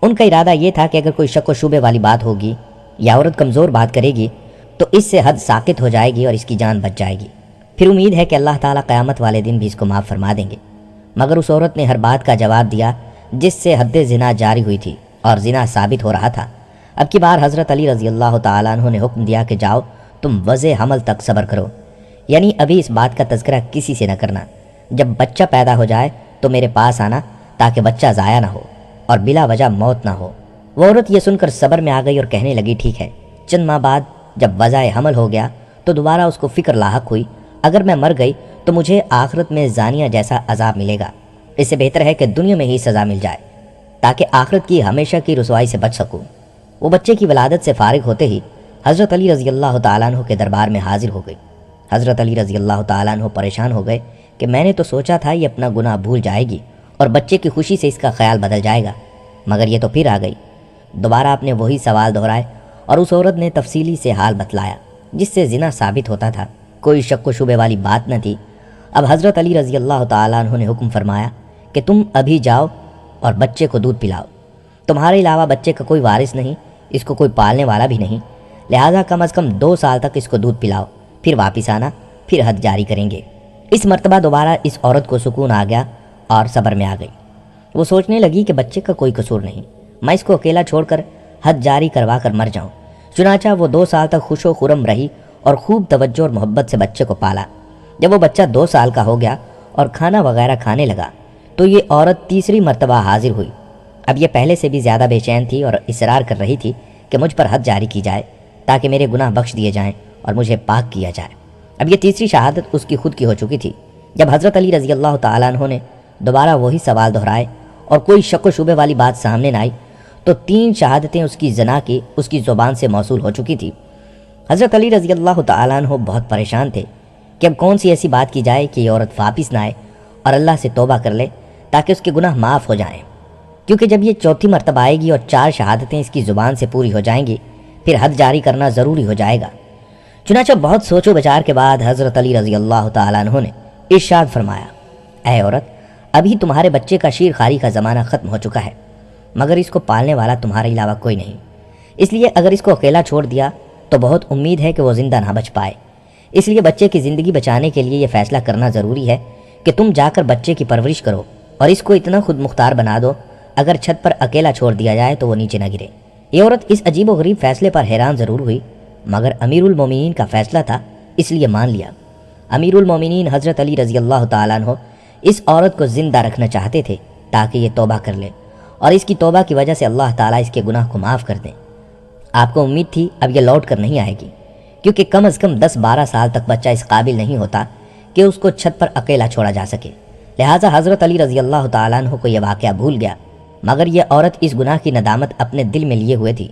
ان کا ارادہ یہ تھا کہ اگر کوئی شک و شبے والی بات ہوگی یا عورت کمزور بات کرے گی تو اس سے حد ساقط ہو جائے گی اور اس کی جان بچ جائے گی، پھر امید ہے کہ اللہ تعالیٰ قیامت والے دن بھی اس کو معاف فرما دیں گے۔ مگر اس عورت نے ہر بات کا جواب دیا جس سے حد زنا جاری ہوئی تھی اور زنا ثابت ہو رہا تھا۔ اب کی بار حضرت علی رضی اللہ تعالیٰ عنہ نے حکم دیا کہ جاؤ تم وضع حمل تک صبر کرو، یعنی ابھی اس بات کا تذکرہ کسی سے نہ کرنا، جب بچہ پیدا ہو جائے تو میرے پاس آنا تاکہ بچہ ضائع نہ ہو اور بلا وجہ موت نہ ہو۔ وہ عورت یہ سن کر صبر میں آ گئی اور کہنے لگی ٹھیک ہے۔ چند ماہ بعد جب وضع حمل ہو گیا تو دوبارہ اس کو فکر لاحق ہوئی، اگر میں مر گئی تو مجھے آخرت میں زانیہ جیسا عذاب ملے گا، اس سے بہتر ہے کہ دنیا میں ہی سزا مل جائے تاکہ آخرت کی ہمیشہ کی رسوائی سے بچ سکوں۔ وہ بچے کی ولادت سے فارغ ہوتے ہی حضرت علی رضی اللہ تعالیٰ عنہ کے دربار میں حاضر ہو گئی۔ حضرت علی رضی اللہ تعالیٰ عنہ پریشان ہو گئے کہ میں نے تو سوچا تھا یہ اپنا گناہ بھول جائے گی اور بچے کی خوشی سے اس کا خیال بدل جائے گا، مگر یہ تو پھر آ گئی۔ دوبارہ آپ نے وہی سوال دہرائے اور اس عورت نے تفصیلی سے حال بتلایا جس سے زنا ثابت ہوتا تھا، کوئی شک و شبے والی بات نہ تھی۔ اب حضرت علی رضی اللہ تعالیٰ عنہ نے حکم فرمایا کہ تم ابھی جاؤ اور بچے کو دودھ پلاؤ، تمہارے علاوہ بچے کا کوئی وارث نہیں، اس کو کوئی پالنے والا بھی نہیں، لہٰذا کم از کم 2 سال تک اس کو دودھ پلاؤ، پھر واپس آنا، پھر حد جاری کریں گے۔ اس مرتبہ دوبارہ اس عورت کو سکون آ گیا اور صبر میں آ گئی۔ وہ سوچنے لگی کہ بچے کا کوئی قصور نہیں، میں اس کو اکیلا چھوڑ کر حد جاری کروا کر مر جاؤں۔ چنانچہ وہ 2 سال تک خوش و خرم رہی اور خوب توجہ اور محبت سے بچے کو پالا۔ جب وہ بچہ 2 سال کا ہو گیا اور کھانا وغیرہ کھانے لگا تو یہ عورت تیسری مرتبہ حاضر ہوئی۔ اب یہ پہلے سے بھی زیادہ بے چین تھی اور اصرار کر رہی تھی کہ مجھ پر حد جاری کی جائے تاکہ میرے گناہ بخش دیے جائیں اور مجھے پاک کیا جائے۔ اب یہ تیسری شہادت اس کی خود کی ہو چکی تھی۔ جب حضرت علی رضی اللہ تعالیٰ عنہ نے دوبارہ وہی سوال دہرائے اور کوئی شک و شبے والی بات سامنے نہ آئی تو 3 شہادتیں اس کی زنا کی اس کی زبان سے موصول ہو چکی تھی۔ حضرت علی رضی اللہ تعالیٰ عنہ بہت پریشان تھے کہ اب کون سی ایسی بات کی جائے کہ یہ عورت واپس نہ آئے اور اللہ سے توبہ کر لے تاکہ اس کے گناہ معاف ہو جائیں، کیونکہ جب یہ چوتھی مرتبہ آئے گی اور 4 شہادتیں اس کی زبان سے پوری ہو جائیں گی پھر حد جاری کرنا ضروری ہو جائے گا۔ چنانچہ بہت سوچ و بچار کے بعد حضرت علی رضی اللہ تعالیٰ عنہ نے ارشاد فرمایا، اے عورت، ابھی تمہارے بچے کا شیر خاری کا زمانہ ختم ہو چکا ہے، مگر اس کو پالنے والا تمہارے علاوہ کوئی نہیں، اس لیے اگر اس کو اکیلا چھوڑ دیا تو بہت امید ہے کہ وہ زندہ نہ بچ پائے۔ اس لیے بچے کی زندگی بچانے کے لیے یہ فیصلہ کرنا ضروری ہے کہ تم جا کر بچے کی پرورش کرو اور اس کو اتنا خود مختار بنا دو اگر چھت پر اکیلا چھوڑ دیا جائے تو وہ نیچے نہ گرے۔ یہ عورت اس عجیب و غریب فیصلے پر حیران ضرور ہوئی، مگر امیر المومنین کا فیصلہ تھا اس لیے مان لیا۔ امیر المومنین حضرت علی رضی اللہ تعالیٰ عنہ اس عورت کو زندہ رکھنا چاہتے تھے تاکہ یہ توبہ کر لے اور اس کی توبہ کی وجہ سے اللہ تعالیٰ اس کے گناہ کو معاف کر دیں۔ آپ کو امید تھی اب یہ لوٹ کر نہیں آئے گی، کیونکہ کم از کم 10-12 سال تک بچہ اس قابل نہیں ہوتا کہ اس کو چھت پر اکیلا چھوڑا جا سکے، لہٰذا حضرت علی رضی اللہ تعالیٰ عنہ کو یہ واقعہ بھول گیا، مگر یہ عورت اس گناہ کی ندامت اپنے دل میں لیے ہوئے تھی۔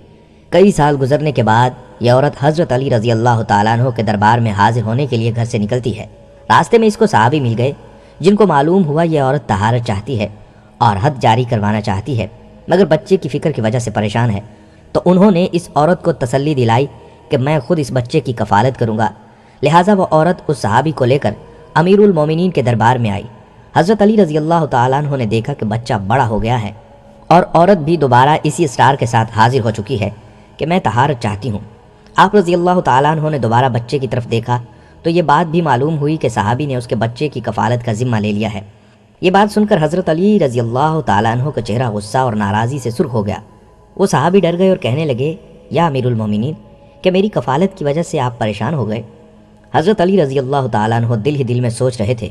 کئی سال گزرنے کے بعد یہ عورت حضرت علی رضی اللہ تعالیٰ عنہ کے دربار میں حاضر ہونے کے لیے گھر سے نکلتی ہے۔ راستے میں اس کو صحابی مل گئے جن کو معلوم ہوا یہ عورت طہارت چاہتی ہے اور حد جاری کروانا چاہتی ہے، مگر بچے کی فکر کی وجہ سے پریشان ہے، تو انہوں نے اس عورت کو تسلی دلائی کہ میں خود اس بچے کی کفالت کروں گا، لہٰذا وہ عورت اس صحابی کو لے کر امیر المومنین کے دربار میں آئی۔ حضرت علی رضی اللہ تعالیٰ عنہ نے دیکھا کہ بچہ بڑا ہو گیا ہے اور عورت بھی دوبارہ اسی اصرار کے ساتھ حاضر ہو چکی ہے کہ میں طہارت چاہتی ہوں۔ آپ رضی اللہ تعالیٰ عنہ نے دوبارہ بچے کی طرف دیکھا تو یہ بات بھی معلوم ہوئی کہ صحابی نے اس کے بچے کی کفالت کا ذمہ لے لیا ہے۔ یہ بات سن کر حضرت علی رضی اللہ تعالیٰ عنہ کا چہرہ غصہ اور ناراضی سے سرخ ہو گیا۔ وہ صحابی ڈر گئے اور کہنے لگے، یا امیر المومنین، کہ میری کفالت کی وجہ سے آپ پریشان ہو گئے؟ حضرت علی رضی اللہ تعالیٰ عنہ دل ہی دل میں سوچ رہے تھے،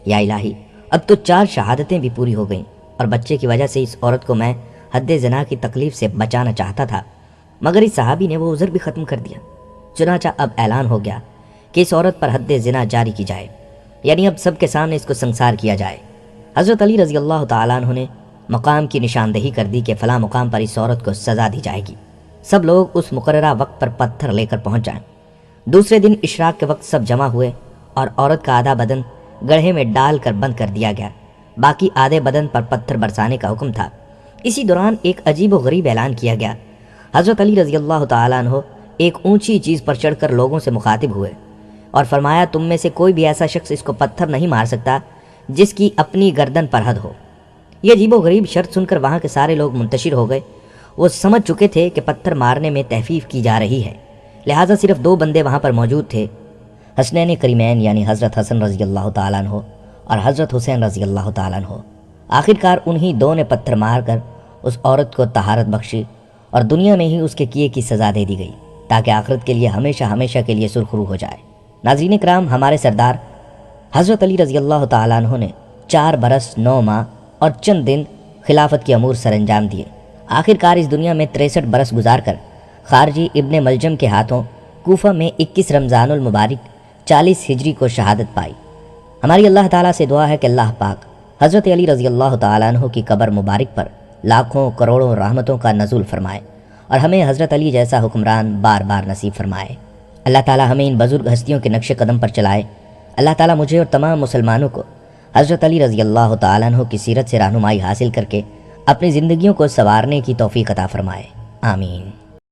یا الہی، اب تو 4 شہادتیں بھی پوری ہو گئیں اور بچے کی وجہ سے اس عورت کو میں حد زنا کی تکلیف سے بچانا چاہتا تھا، مگر اس صحابی نے وہ عذر بھی ختم کر دیا۔ چنانچہ اب اعلان ہو گیا کہ اس عورت پر حد زنا جاری کی جائے، یعنی اب سب کے سامنے اس کو سنسار کیا جائے۔ حضرت علی رضی اللہ تعالیٰ عنہ نے مقام کی نشاندہی کر دی کہ فلاں مقام پر اس عورت کو سزا دی جائے گی، سب لوگ اس مقررہ وقت پر پتھر لے کر پہنچ جائیں۔ دوسرے دن اشراق کے وقت سب جمع ہوئے اور عورت کا آدھا بدن گڑھے میں ڈال کر بند کر دیا گیا، باقی آدھے بدن پر پتھر برسانے کا حکم تھا۔ اسی دوران ایک عجیب و غریب اعلان کیا گیا۔ حضرت علی رضی اللہ تعالیٰ عنہ ایک اونچی چیز پر چڑھ کر لوگوں سے مخاطب ہوئے اور فرمایا، تم میں سے کوئی بھی ایسا شخص اس کو پتھر نہیں مار سکتا جس کی اپنی گردن پر حد ہو۔ یہ عجیب و غریب شرط سن کر وہاں کے سارے لوگ منتشر ہو گئے۔ وہ سمجھ چکے تھے کہ پتھر مارنے میں تحفیف کی جا رہی ہے، لہٰذا صرف 2 بندے وہاں پر موجود تھے، حسنین کریمین یعنی حضرت حسن رضی اللہ تعالیٰ عنہ اور حضرت حسین رضی اللہ تعالیٰ عنہ۔ آخرکار انہی 2 نے پتھر مار کر اس عورت کو طہارت بخشی اور دنیا میں ہی اس کے کیے کی سزا دے دی گئی تاکہ آخرت کے لیے ہمیشہ ہمیشہ کے لیے سرخرو ہو جائے۔ ناظرین کرام، ہمارے سردار حضرت علی رضی اللہ تعالیٰ عنہ نے 4 برس 9 ماہ اور چند دن خلافت کے امور سر انجام دیے۔ آخرکار اس دنیا میں 63 برس گزار کر خارجی ابن ملجم کے ہاتھوں کوفہ میں 21 رمضان المبارک 40 ہجری کو شہادت پائی۔ ہماری اللہ تعالیٰ سے دعا ہے کہ اللہ پاک حضرت علی رضی اللہ تعالیٰ عنہ کی قبر مبارک پر لاکھوں کروڑوں رحمتوں کا نزول فرمائے اور ہمیں حضرت علی جیسا حکمران بار بار نصیب فرمائے۔ اللہ تعالی ہمیں ان بزرگ ہستیوں کے نقش قدم پر چلائے۔ اللہ تعالی مجھے اور تمام مسلمانوں کو حضرت علی رضی اللہ تعالیٰ عنہ کی سیرت سے رہنمائی حاصل کر کے اپنی زندگیوں کو سنوارنے کی توفیق عطا فرمائے، آمین۔